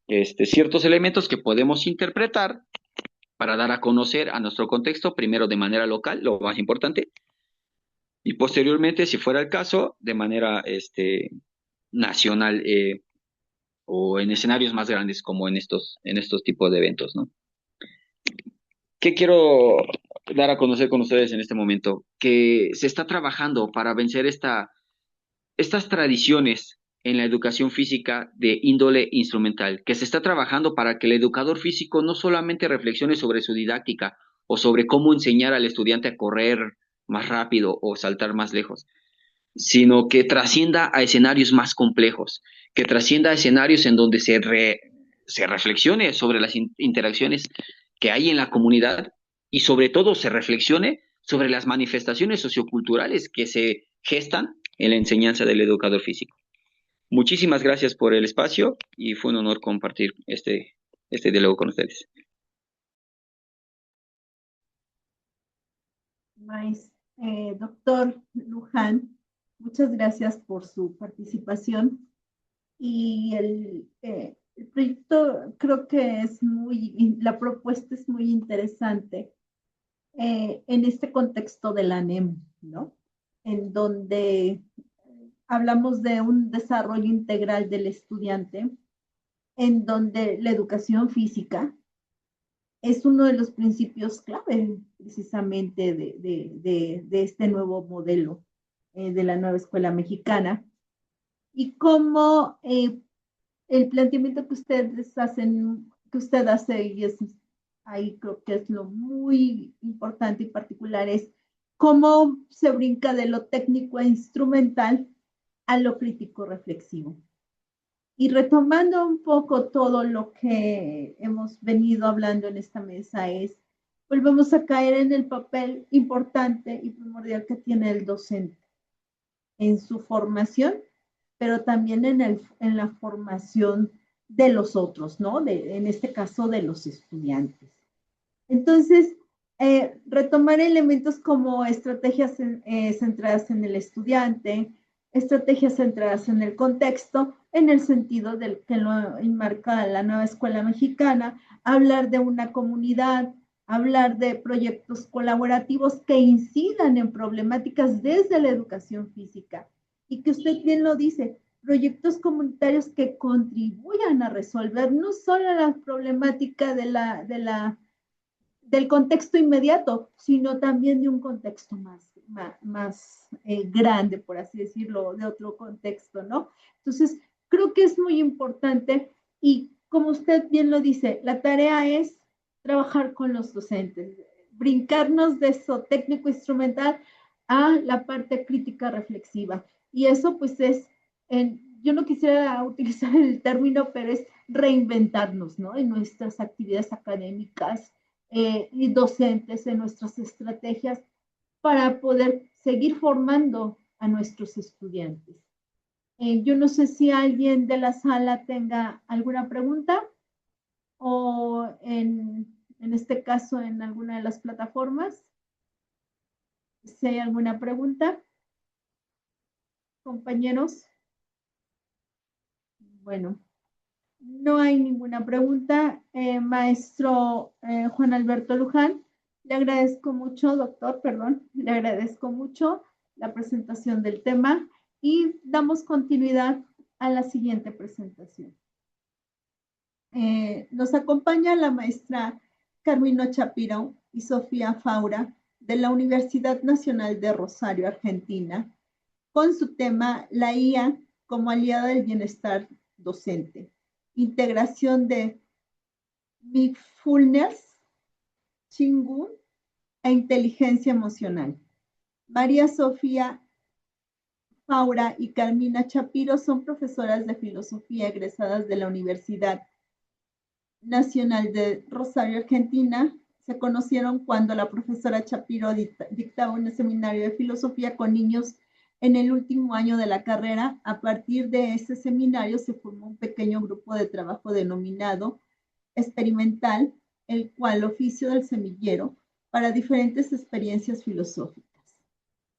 ciertos elementos que podemos interpretar para dar a conocer a nuestro contexto, primero de manera local, lo más importante, y posteriormente, si fuera el caso, de manera nacional o en escenarios más grandes como en estos tipos de eventos, ¿no? ¿Qué quiero dar a conocer con ustedes en este momento? Que se está trabajando para vencer estas tradiciones en la educación física de índole instrumental, que se está trabajando para que el educador físico no solamente reflexione sobre su didáctica o sobre cómo enseñar al estudiante a correr más rápido o saltar más lejos, sino que trascienda a escenarios más complejos, que trascienda a escenarios en donde se reflexione sobre las interacciones que hay en la comunidad y sobre todo se reflexione sobre las manifestaciones socioculturales que se gestan en la enseñanza del educador físico. Muchísimas gracias por el espacio y fue un honor compartir este diálogo con ustedes. Doctor Luján, muchas gracias por su participación y el proyecto creo que la propuesta es muy interesante en este contexto de la NEM, ¿no? En donde hablamos de un desarrollo integral del estudiante, en donde la educación física es uno de los principios clave precisamente de este nuevo modelo de la nueva escuela mexicana, y cómo el planteamiento que usted hace y es ahí creo que es lo muy importante y particular, es cómo se brinca de lo técnico e instrumental a lo crítico reflexivo. Y retomando un poco todo lo que hemos venido hablando en esta mesa es, volvemos a caer en el papel importante y primordial que tiene el docente en su formación, pero también en la formación de los otros, ¿no? En este caso de los estudiantes. Entonces, retomar elementos como estrategias centradas en el estudiante, estrategias centradas en el contexto, en el sentido del que lo enmarca la nueva escuela mexicana, hablar de una comunidad, hablar de proyectos colaborativos que incidan en problemáticas desde la educación física y que usted bien lo dice, proyectos comunitarios que contribuyan a resolver no solo la problemática del contexto inmediato, sino también de un contexto más grande, por así decirlo, de otro contexto, ¿no? Entonces, creo que es muy importante y como usted bien lo dice, la tarea es trabajar con los docentes, brincarnos de eso técnico instrumental a la parte crítica reflexiva. Y eso pues yo no quisiera utilizar el término, pero es reinventarnos, ¿no? En nuestras actividades académicas, y docentes en nuestras estrategias para poder seguir formando a nuestros estudiantes. Yo no sé si alguien de la sala tenga alguna pregunta o en este caso en alguna de las plataformas. Si hay alguna pregunta, compañeros. Bueno, no hay ninguna pregunta. Maestro Juan Alberto Luján, le agradezco mucho, doctor, perdón, le agradezco mucho la presentación del tema y damos continuidad a la siguiente presentación. Nos acompaña la maestra Carmino Chapiro y Sofía Faura de la Universidad Nacional de Rosario, Argentina, con su tema La IA como aliada del bienestar docente. Integración de mindfulness, Chingu e inteligencia emocional. María Sofía Faura y Carmina Chapiro son profesoras de filosofía egresadas de la Universidad Nacional de Rosario, Argentina. Se conocieron cuando la profesora Chapiro dictaba un seminario de filosofía con niños en el último año de la carrera. A partir de ese seminario se formó un pequeño grupo de trabajo denominado experimental, el cual oficio del semillero para diferentes experiencias filosóficas.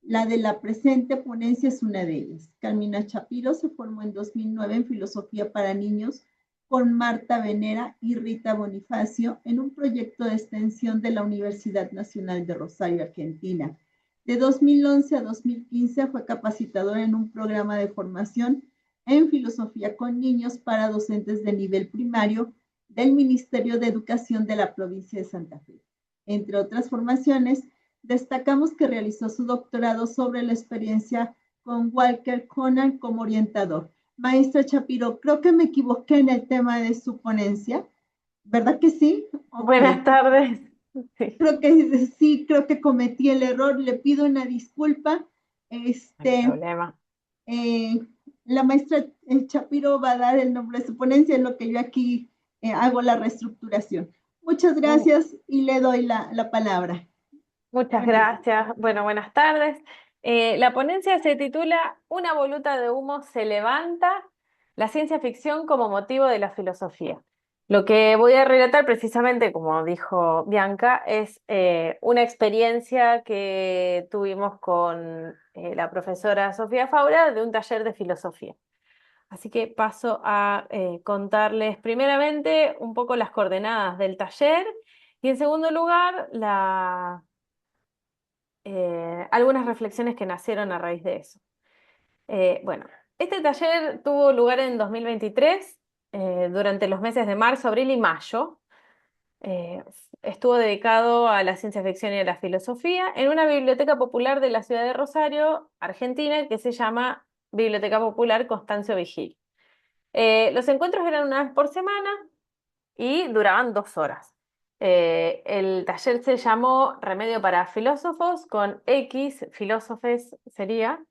La de la presente ponencia es una de ellas. Carmina Chapiro se formó en 2009 en Filosofía para Niños con Marta Venera y Rita Bonifacio en un proyecto de extensión de la Universidad Nacional de Rosario, Argentina. De 2011 a 2015 fue capacitadora en un programa de formación en filosofía con niños para docentes de nivel primario del Ministerio de Educación de la provincia de Santa Fe. Entre otras formaciones, destacamos que realizó su doctorado sobre la experiencia con Walker Conan como orientador. Maestra Chapiro, creo que me equivoqué en el tema de su ponencia, ¿verdad que sí? Okay. Buenas tardes. Sí. Creo que sí, creo que cometí el error, le pido una disculpa. No hay problema. La maestra Chapiro va a dar el nombre de su ponencia, en lo que yo aquí hago la reestructuración. Muchas gracias y le doy la palabra. Muchas gracias. Bueno, buenas tardes. La ponencia se titula Una voluta de humo se levanta, la ciencia ficción como motivo de la filosofía. Lo que voy a relatar precisamente, como dijo Bianca, es una experiencia que tuvimos con la profesora Sofía Faura de un taller de filosofía. Así que paso a contarles primeramente un poco las coordenadas del taller y en segundo lugar algunas reflexiones que nacieron a raíz de eso. Bueno, este taller tuvo lugar en 2023, durante los meses de marzo, abril y mayo. Estuvo dedicado a la ciencia ficción y a la filosofía en una biblioteca popular de la ciudad de Rosario, Argentina, que se llama Biblioteca Popular Constancio Vigil. Los encuentros eran una vez por semana y duraban 2 horas. El taller se llamó Remedio para Filósofos, con X, filósofes sería,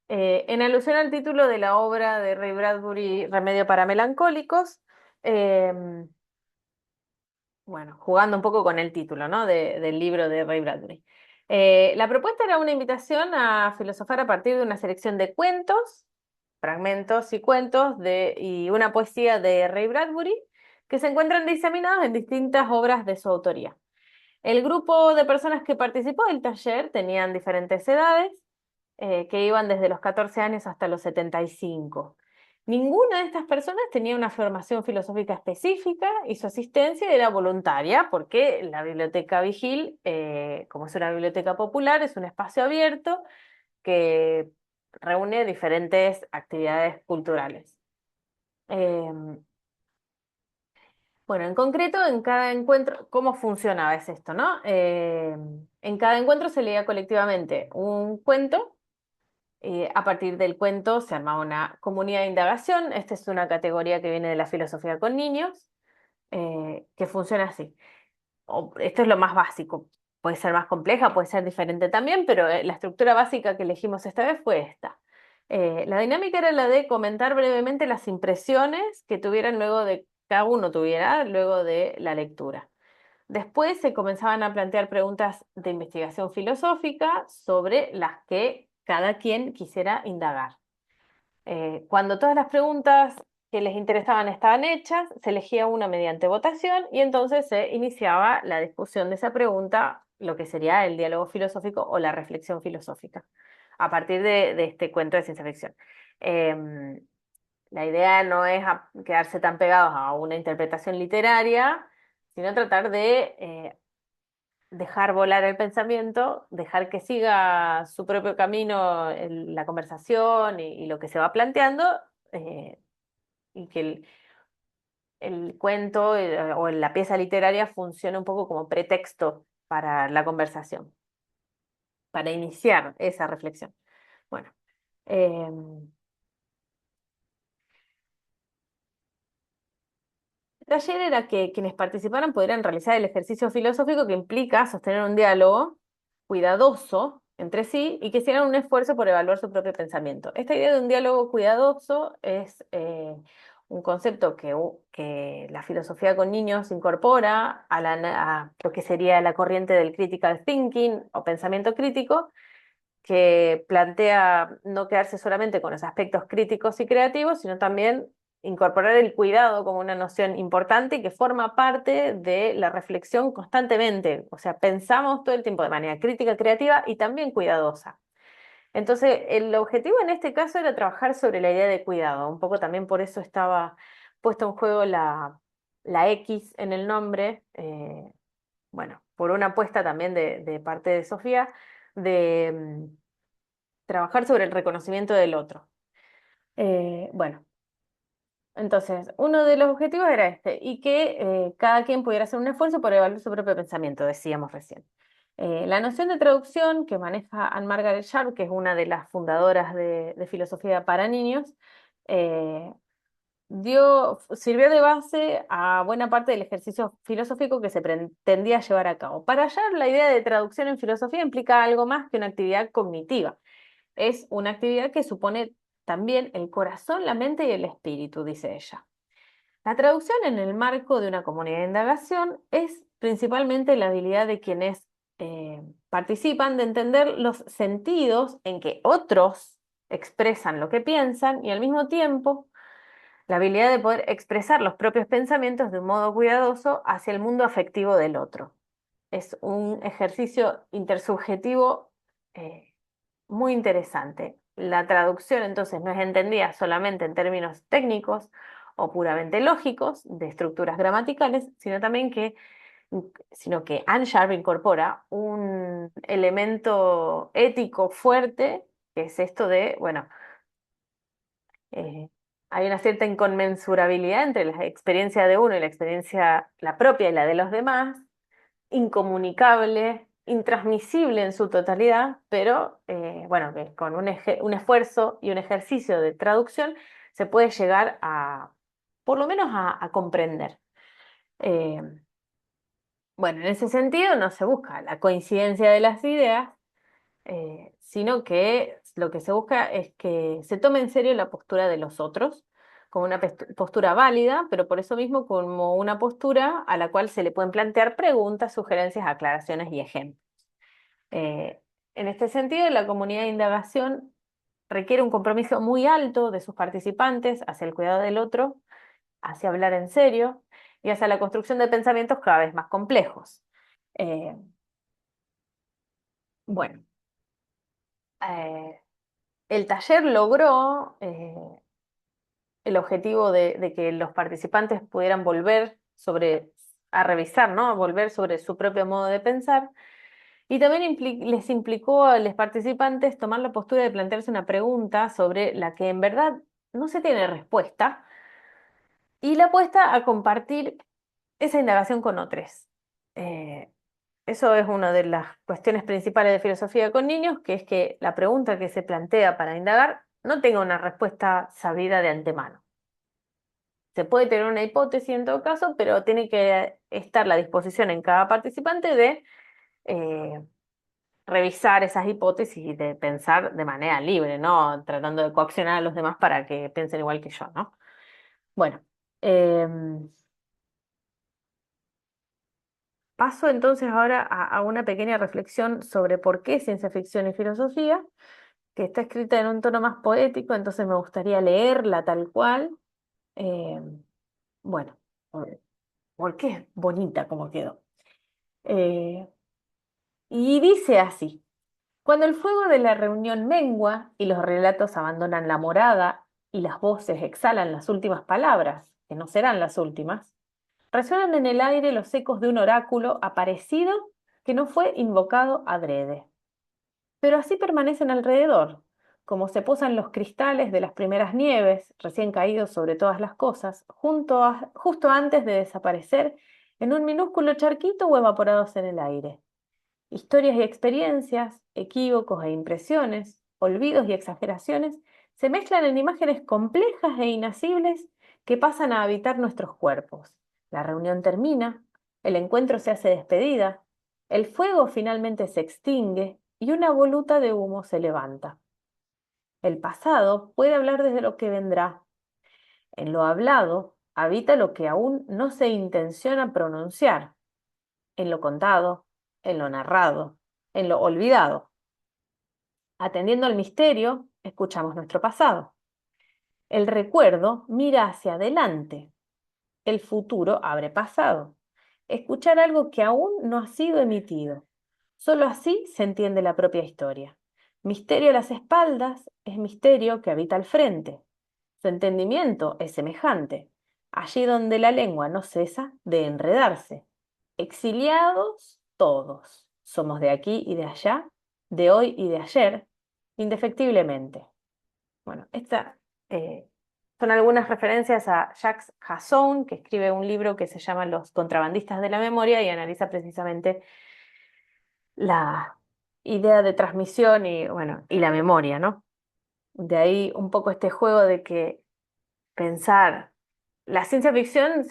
en alusión al título de la obra de Ray Bradbury, Remedio para Melancólicos. eh, bueno, jugando un poco con el título, ¿no? del libro de Ray Bradbury. La propuesta era una invitación a filosofar a partir de una selección de cuentos, fragmentos y cuentos y una poesía de Ray Bradbury que se encuentran diseminados en distintas obras de su autoría. El grupo de personas que participó del taller tenían diferentes edades, que iban desde los 14 años hasta los 75. Ninguna de estas personas tenía una formación filosófica específica y su asistencia era voluntaria porque la Biblioteca Vigil, como es una biblioteca popular, es un espacio abierto que reúne diferentes actividades culturales. Bueno, en concreto, en cada encuentro, ¿cómo funcionaba? Es esto, ¿no? En cada encuentro se leía colectivamente un cuento. A partir del cuento se armaba una comunidad de indagación. Esta es una categoría que viene de la filosofía con niños, que funciona así. Esto es lo más básico. Puede ser más compleja, puede ser diferente también, pero la estructura básica que elegimos esta vez fue esta. La dinámica era la de comentar brevemente las impresiones que tuvieran luego de, cada uno tuviera luego de la lectura. Después se comenzaban a plantear preguntas de investigación filosófica sobre las que cada quien quisiera indagar. Cuando todas las preguntas que les interesaban estaban hechas, se elegía una mediante votación y entonces se iniciaba la discusión de esa pregunta, lo que sería el diálogo filosófico o la reflexión filosófica, a partir de este cuento de ciencia ficción. La idea no es quedarse tan pegados a una interpretación literaria, sino tratar de dejar volar el pensamiento, dejar que siga su propio camino en la conversación y lo que se va planteando, eh, y que el cuento o la pieza literaria funcione un poco como pretexto para la conversación, para iniciar esa reflexión. Bueno, el taller era que quienes participaran pudieran realizar el ejercicio filosófico que implica sostener un diálogo cuidadoso entre sí y que hicieran un esfuerzo por evaluar su propio pensamiento. Esta idea de un diálogo cuidadoso es un concepto que la filosofía con niños incorpora a lo que sería la corriente del critical thinking o pensamiento crítico, que plantea no quedarse solamente con los aspectos críticos y creativos, sino también incorporar el cuidado como una noción importante y que forma parte de la reflexión constantemente. O sea, pensamos todo el tiempo de manera crítica, creativa y también cuidadosa. Entonces, el objetivo en este caso era trabajar sobre la idea de cuidado. Un poco también por eso estaba puesto en juego la X en el nombre. Bueno, por una apuesta también de parte de Sofía, de trabajar sobre el reconocimiento del otro. Bueno, entonces, uno de los objetivos era este, y que cada quien pudiera hacer un esfuerzo por evaluar su propio pensamiento, decíamos recién. La noción de traducción que maneja Anne-Margaret Sharp, que es una de las fundadoras de filosofía para niños, sirvió de base a buena parte del ejercicio filosófico que se pretendía llevar a cabo. Para Sharp, la idea de traducción en filosofía implica algo más que una actividad cognitiva. Es una actividad que supone también el corazón, la mente y el espíritu, dice ella. La traducción en el marco de una comunidad de indagación es principalmente la habilidad de quienes participan de entender los sentidos en que otros expresan lo que piensan y al mismo tiempo la habilidad de poder expresar los propios pensamientos de un modo cuidadoso hacia el mundo afectivo del otro. Es un ejercicio intersubjetivo muy interesante. La traducción entonces no es entendida solamente en términos técnicos o puramente lógicos de estructuras gramaticales, sino que Anne Sharp incorpora un elemento ético fuerte, que es esto de, bueno, hay una cierta inconmensurabilidad entre la experiencia de uno y la experiencia, la propia y la de los demás, incomunicable, intransmisible en su totalidad, pero bueno, que con un esfuerzo y un ejercicio de traducción se puede llegar a, por lo menos a comprender. Bueno, en ese sentido no se busca la coincidencia de las ideas, sino que lo que se busca es que se tome en serio la postura de los otros, como una postura válida, pero por eso mismo como una postura a la cual se le pueden plantear preguntas, sugerencias, aclaraciones y ejemplos. Eh, en este sentido, la comunidad de indagación requiere un compromiso muy alto de sus participantes hacia el cuidado del otro, hacia hablar en serio y hacia la construcción de pensamientos cada vez más complejos. Eh, bueno, eh, el taller logró el objetivo de que los participantes pudieran volver a revisar, ¿no? A volver sobre su propio modo de pensar. Y también les implicó a los participantes tomar la postura de plantearse una pregunta sobre la que en verdad no se tiene respuesta y la apuesta a compartir esa indagación con otros. Eh, Eso es una de las cuestiones principales de filosofía con niños, que es que la pregunta que se plantea para indagar no tenga una respuesta sabida de antemano. Se puede tener una hipótesis en todo caso, pero tiene que estar la disposición en cada participante de eh, revisar esas hipótesis y de pensar de manera libre, ¿no? Tratando de coaccionar a los demás para que piensen igual que yo, ¿no? Bueno, paso entonces ahora a una pequeña reflexión sobre por qué ciencia ficción y filosofía, que está escrita en un tono más poético, entonces me gustaría leerla tal cual. Eh, bueno, porque es bonita como quedó. Eh, y dice así: cuando el fuego de la reunión mengua y los relatos abandonan la morada y las voces exhalan las últimas palabras, que no serán las últimas, resuenan en el aire los ecos de un oráculo aparecido que no fue invocado adrede. Pero así permanecen alrededor, como se posan los cristales de las primeras nieves, recién caídos sobre todas las cosas, justo antes de desaparecer en un minúsculo charquito o evaporados en el aire. Historias y experiencias, equívocos e impresiones, olvidos y exageraciones se mezclan en imágenes complejas e inacibles que pasan a habitar nuestros cuerpos. La reunión termina, el encuentro se hace despedida, el fuego finalmente se extingue y una voluta de humo se levanta. El pasado puede hablar desde lo que vendrá. En lo hablado habita lo que aún no se intenciona pronunciar. En lo contado, en lo narrado, en lo olvidado. Atendiendo al misterio, escuchamos nuestro pasado. El recuerdo mira hacia adelante. El futuro abre pasado. Escuchar algo que aún no ha sido emitido. Solo así se entiende la propia historia. Misterio a las espaldas es misterio que habita al frente. Su entendimiento es semejante, allí donde la lengua no cesa de enredarse. Exiliados todos, somos de aquí y de allá, de hoy y de ayer, indefectiblemente. Bueno, estas son algunas referencias a Jacques Hasson, que escribe un libro que se llama Los contrabandistas de la memoria y analiza precisamente la idea de transmisión y, bueno, y la memoria, ¿no? De ahí un poco este juego de que pensar la ciencia ficción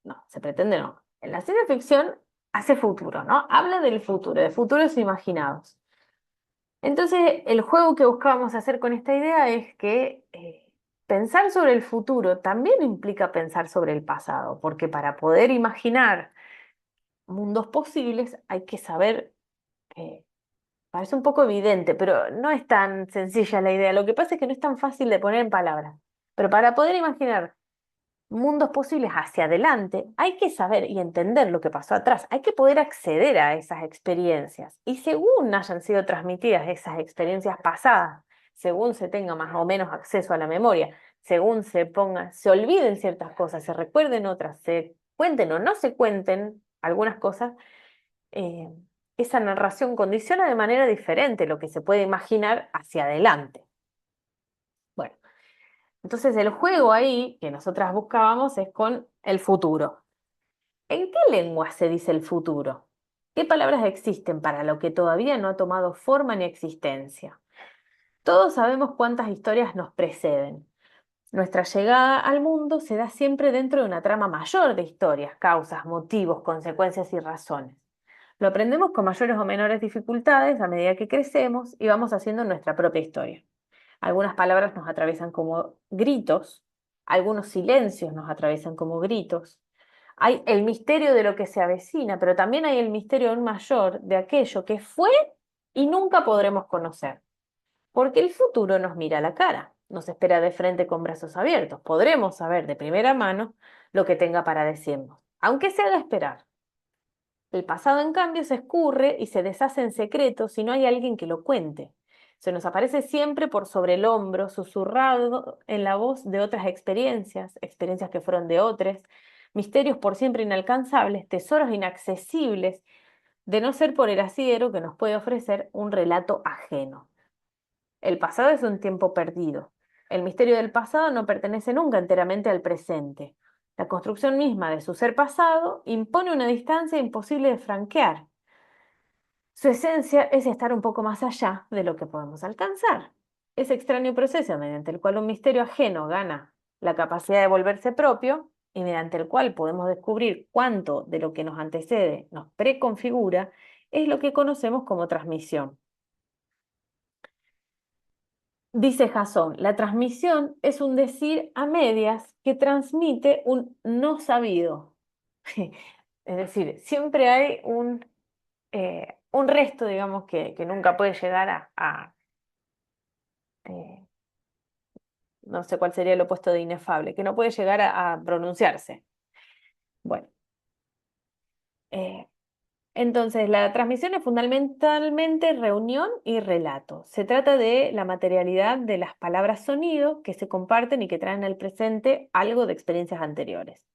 no, se pretende no. En la ciencia ficción hace futuro, ¿no? Habla del futuro, de futuros imaginados. Entonces, el juego que buscábamos hacer con esta idea es que pensar sobre el futuro también implica pensar sobre el pasado, porque para poder imaginar mundos posibles hay que saber, parece un poco evidente, pero no es tan sencilla la idea. Lo que pasa es que no es tan fácil de poner en palabras. Pero para poder imaginar mundos posibles hacia adelante, hay que saber y entender lo que pasó atrás, hay que poder acceder a esas experiencias. Y según hayan sido transmitidas esas experiencias pasadas, según se tenga más o menos acceso a la memoria, según se olviden ciertas cosas, se recuerden otras, se cuenten o no se cuenten algunas cosas, eh, esa narración condiciona de manera diferente lo que se puede imaginar hacia adelante. Bueno. Entonces el juego ahí que nosotras buscábamos es con el futuro. ¿En qué lengua se dice el futuro? ¿Qué palabras existen para lo que todavía no ha tomado forma ni existencia? Todos sabemos cuántas historias nos preceden. Nuestra llegada al mundo se da siempre dentro de una trama mayor de historias, causas, motivos, consecuencias y razones. Lo aprendemos con mayores o menores dificultades a medida que crecemos y vamos haciendo nuestra propia historia. Algunas palabras nos atraviesan como gritos, algunos silencios nos atraviesan como gritos. Hay el misterio de lo que se avecina, pero también hay el misterio aún mayor de aquello que fue y nunca podremos conocer. Porque el futuro nos mira a la cara, nos espera de frente con brazos abiertos. Podremos saber de primera mano lo que tenga para decirnos, aunque se haga esperar. El pasado, en cambio, se escurre y se deshace en secreto si no hay alguien que lo cuente. Se nos aparece siempre por sobre el hombro, susurrado en la voz de otras experiencias, experiencias que fueron de otros, misterios por siempre inalcanzables, tesoros inaccesibles, de no ser por el asidero que nos puede ofrecer un relato ajeno. El pasado es un tiempo perdido. El misterio del pasado no pertenece nunca enteramente al presente. La construcción misma de su ser pasado impone una distancia imposible de franquear. Su esencia es estar un poco más allá de lo que podemos alcanzar. Ese extraño proceso mediante el cual un misterio ajeno gana la capacidad de volverse propio y mediante el cual podemos descubrir cuánto de lo que nos antecede nos preconfigura, es lo que conocemos como transmisión. Dice Jasón, la transmisión es un decir a medias que transmite un no sabido. Es decir, siempre hay un resto, digamos, que nunca puede llegar eh, no sé cuál sería el opuesto de inefable, que no puede llegar a pronunciarse. Bueno, eh, entonces la transmisión es fundamentalmente reunión y relato. Se trata de la materialidad de las palabras sonido que se comparten y que traen al presente algo de experiencias anteriores.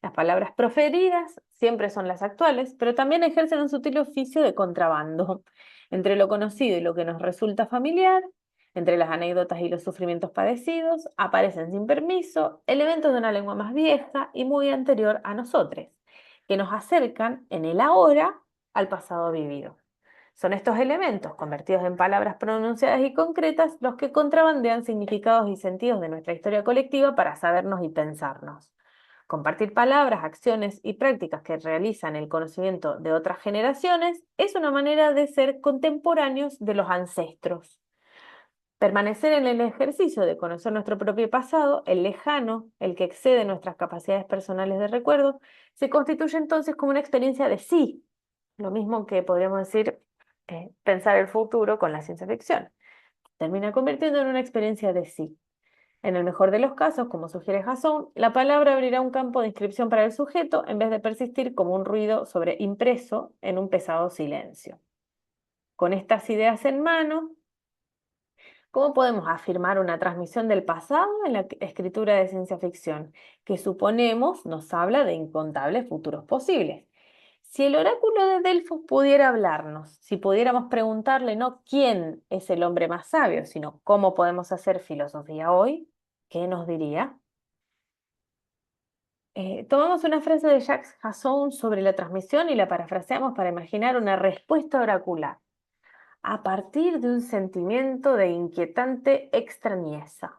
Las palabras proferidas siempre son las actuales, pero también ejercen un sutil oficio de contrabando entre lo conocido y lo que nos resulta familiar. Entre las anécdotas y los sufrimientos padecidos, aparecen sin permiso elementos de una lengua más vieja y muy anterior a nosotros, que nos acercan en el ahora al pasado vivido. Son estos elementos, convertidos en palabras pronunciadas y concretas, los que contrabandean significados y sentidos de nuestra historia colectiva para sabernos y pensarnos. Compartir palabras, acciones y prácticas que realizan el conocimiento de otras generaciones es una manera de ser contemporáneos de los ancestros. Permanecer en el ejercicio de conocer nuestro propio pasado, el lejano, el que excede nuestras capacidades personales de recuerdo, se constituye entonces como una experiencia de sí, lo mismo que podríamos decir pensar el futuro con la ciencia ficción. Termina convirtiendo en una experiencia de sí. En el mejor de los casos, como sugiere Jasón, la palabra abrirá un campo de inscripción para el sujeto en vez de persistir como un ruido impreso en un pesado silencio. Con estas ideas en mano, ¿cómo podemos afirmar una transmisión del pasado en la escritura de ciencia ficción, que suponemos nos habla de incontables futuros posibles? Si el oráculo de Delfos pudiera hablarnos, si pudiéramos preguntarle no quién es el hombre más sabio, sino cómo podemos hacer filosofía hoy, ¿qué nos diría? Tomamos una frase de Jacques Jasson sobre la transmisión y la parafraseamos para imaginar una respuesta oracular a partir de un sentimiento de inquietante extrañeza.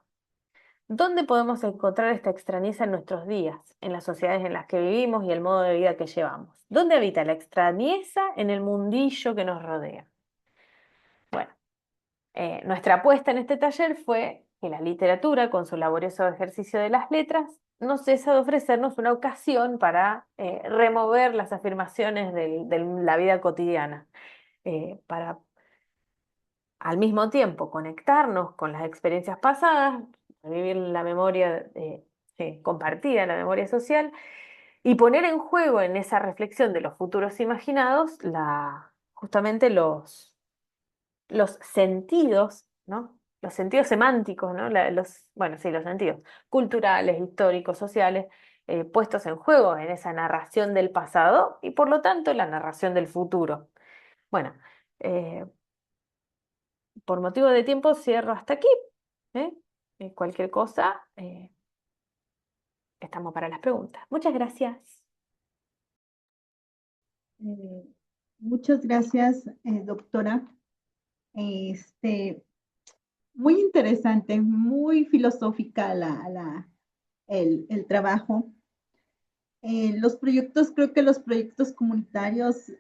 ¿Dónde podemos encontrar esta extrañeza en nuestros días, en las sociedades en las que vivimos y el modo de vida que llevamos? ¿Dónde habita la extrañeza en el mundillo que nos rodea? Bueno, nuestra apuesta en este taller fue que la literatura, con su laborioso ejercicio de las letras, no cesa de ofrecernos una ocasión para remover las afirmaciones de la vida cotidiana, para al mismo tiempo conectarnos con las experiencias pasadas, revivir la memoria compartida, la memoria social, y poner en juego en esa reflexión de los futuros imaginados justamente los sentidos, ¿no? Los sentidos semánticos, ¿no? Bueno, sí, los sentidos culturales, históricos, sociales, puestos en juego en esa narración del pasado y por lo tanto la narración del futuro. Bueno, eh, por motivo de tiempo cierro hasta aquí. ¿eh? Cualquier cosa, estamos para las preguntas. Muchas gracias. Muchas gracias, doctora. Muy interesante, muy filosófica el trabajo. Los proyectos, creo que los proyectos comunitarios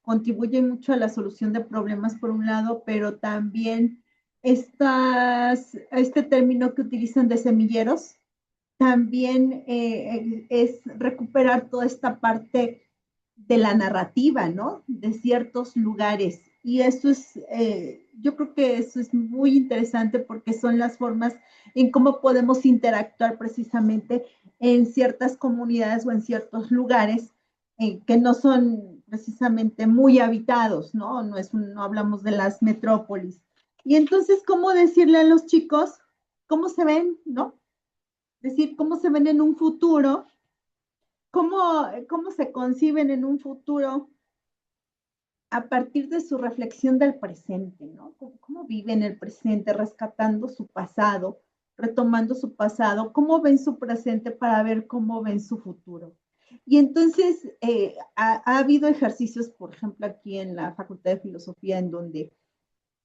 contribuyen mucho a la solución de problemas por un lado, pero también este término que utilizan de semilleros, también es recuperar toda esta parte de la narrativa, ¿no? De ciertos lugares. Y eso es, yo creo que eso es muy interesante porque son las formas en cómo podemos interactuar precisamente en ciertas comunidades o en ciertos lugares que no son precisamente muy habitados, ¿no? No hablamos de las metrópolis. Y entonces, ¿cómo decirle a los chicos cómo se ven, ¿no? Es decir, cómo se ven en un futuro, cómo se conciben en un futuro a partir de su reflexión del presente, ¿no? ¿Cómo viven el presente, rescatando su pasado, retomando su pasado? ¿Cómo ven su presente para ver cómo ven su futuro? Y entonces ha habido ejercicios, por ejemplo, aquí en la Facultad de Filosofía, en donde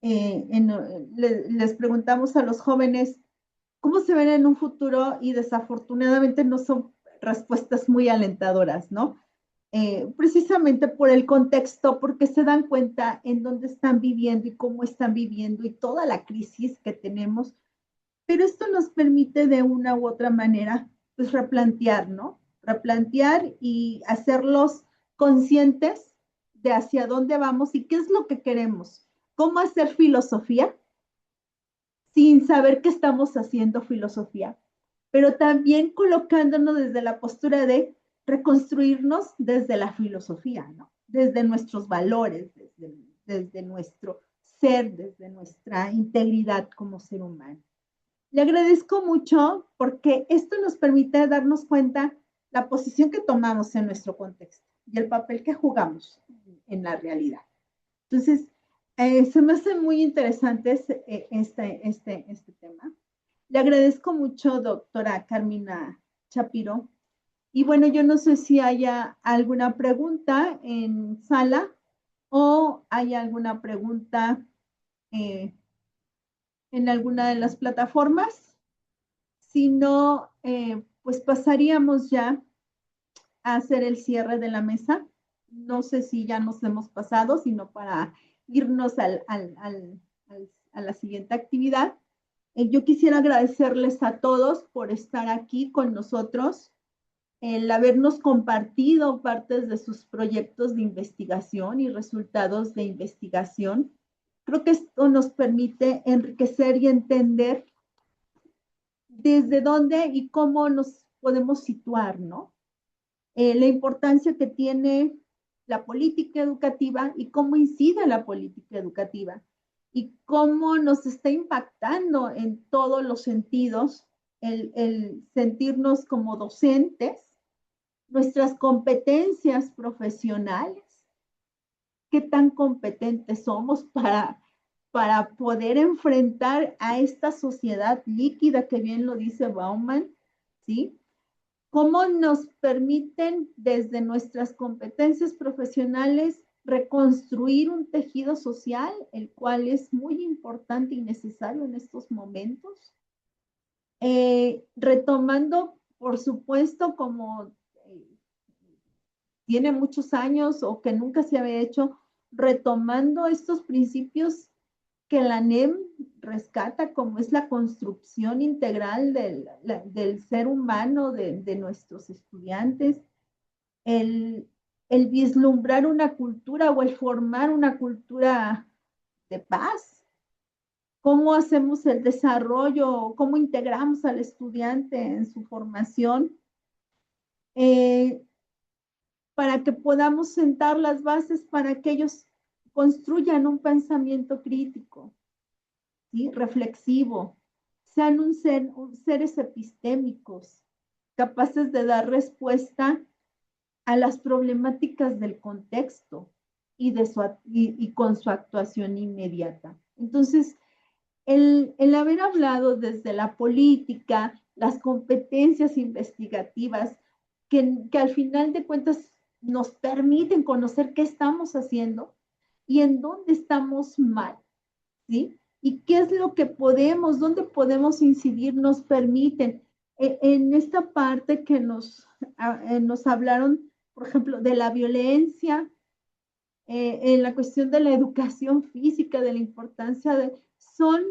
les preguntamos a los jóvenes cómo se ven en un futuro y desafortunadamente no son respuestas muy alentadoras, ¿no? Precisamente por el contexto, porque se dan cuenta en dónde están viviendo y cómo están viviendo y toda la crisis que tenemos, pero esto nos permite de una u otra manera, pues replantear, ¿no? Replantear y hacerlos conscientes de hacia dónde vamos y qué es lo que queremos, cómo hacer filosofía sin saber que estamos haciendo filosofía, pero también colocándonos desde la postura de reconstruirnos desde la filosofía, ¿no? Desde nuestros valores, desde nuestro ser, desde nuestra integridad como ser humano. Le agradezco mucho porque esto nos permite darnos cuenta la posición que tomamos en nuestro contexto y el papel que jugamos en la realidad. Entonces, se me hace muy interesante este tema. Le agradezco mucho, doctora Carmina Chapiro. Y bueno, yo no sé si haya alguna pregunta en sala o hay alguna pregunta eh, en alguna de las plataformas. Si no, pues pasaríamos ya a hacer el cierre de la mesa. No sé si ya nos hemos pasado, sino para irnos a la siguiente actividad. Yo quisiera agradecerles a todos por estar aquí con nosotros, el habernos compartido partes de sus proyectos de investigación y resultados de investigación. Creo que esto nos permite enriquecer y entender desde dónde y cómo nos podemos situar, ¿no? La importancia que tiene la política educativa y cómo incide la política educativa y cómo nos está impactando en todos los sentidos el sentirnos como docentes, nuestras competencias profesionales, qué tan competentes somos para poder enfrentar a esta sociedad líquida que bien lo dice Bauman, ¿sí? Cómo nos permiten desde nuestras competencias profesionales reconstruir un tejido social, el cual es muy importante y necesario en estos momentos. Retomando, por supuesto, como tiene muchos años o que nunca se había hecho, retomando estos principios que la NEM rescata, como es la construcción integral del ser humano, de nuestros estudiantes, el, el vislumbrar una cultura o el formar una cultura de paz. ¿Cómo hacemos el desarrollo? ¿Cómo integramos al estudiante en su formación? Para que podamos sentar las bases para que ellos construyan un pensamiento crítico, ¿sí? Reflexivo, sean seres epistémicos, capaces de dar respuesta a las problemáticas del contexto y con su actuación inmediata. Entonces, el haber hablado desde la política, las competencias investigativas, que al final de cuentas nos permiten conocer qué estamos haciendo y en dónde estamos mal, ¿sí? y qué es lo que podemos, dónde podemos incidir, nos permiten. En esta parte que nos hablaron, por ejemplo, de la violencia, en la cuestión de la educación física, de la importancia son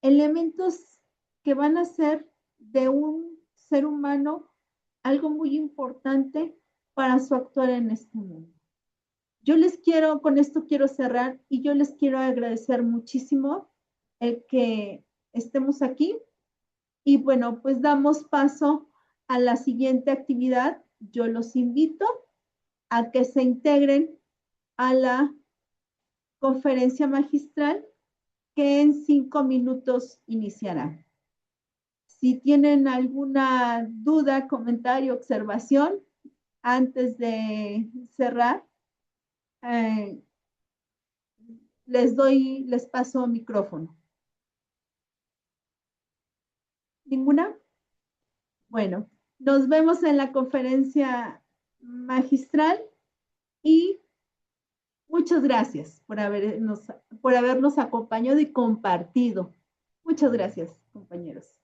elementos que van a ser de un ser humano algo muy importante para su actuar en este mundo. Yo les quiero, con esto quiero cerrar y yo les quiero agradecer muchísimo el que estemos aquí y bueno, pues damos paso a la siguiente actividad. Yo los invito a que se integren a la conferencia magistral que en 5 minutos iniciará. Si tienen alguna duda, comentario, observación, antes de cerrar, les paso micrófono. ¿Ninguna? Bueno, nos vemos en la conferencia magistral y muchas gracias por habernos acompañado y compartido. Muchas gracias, compañeros.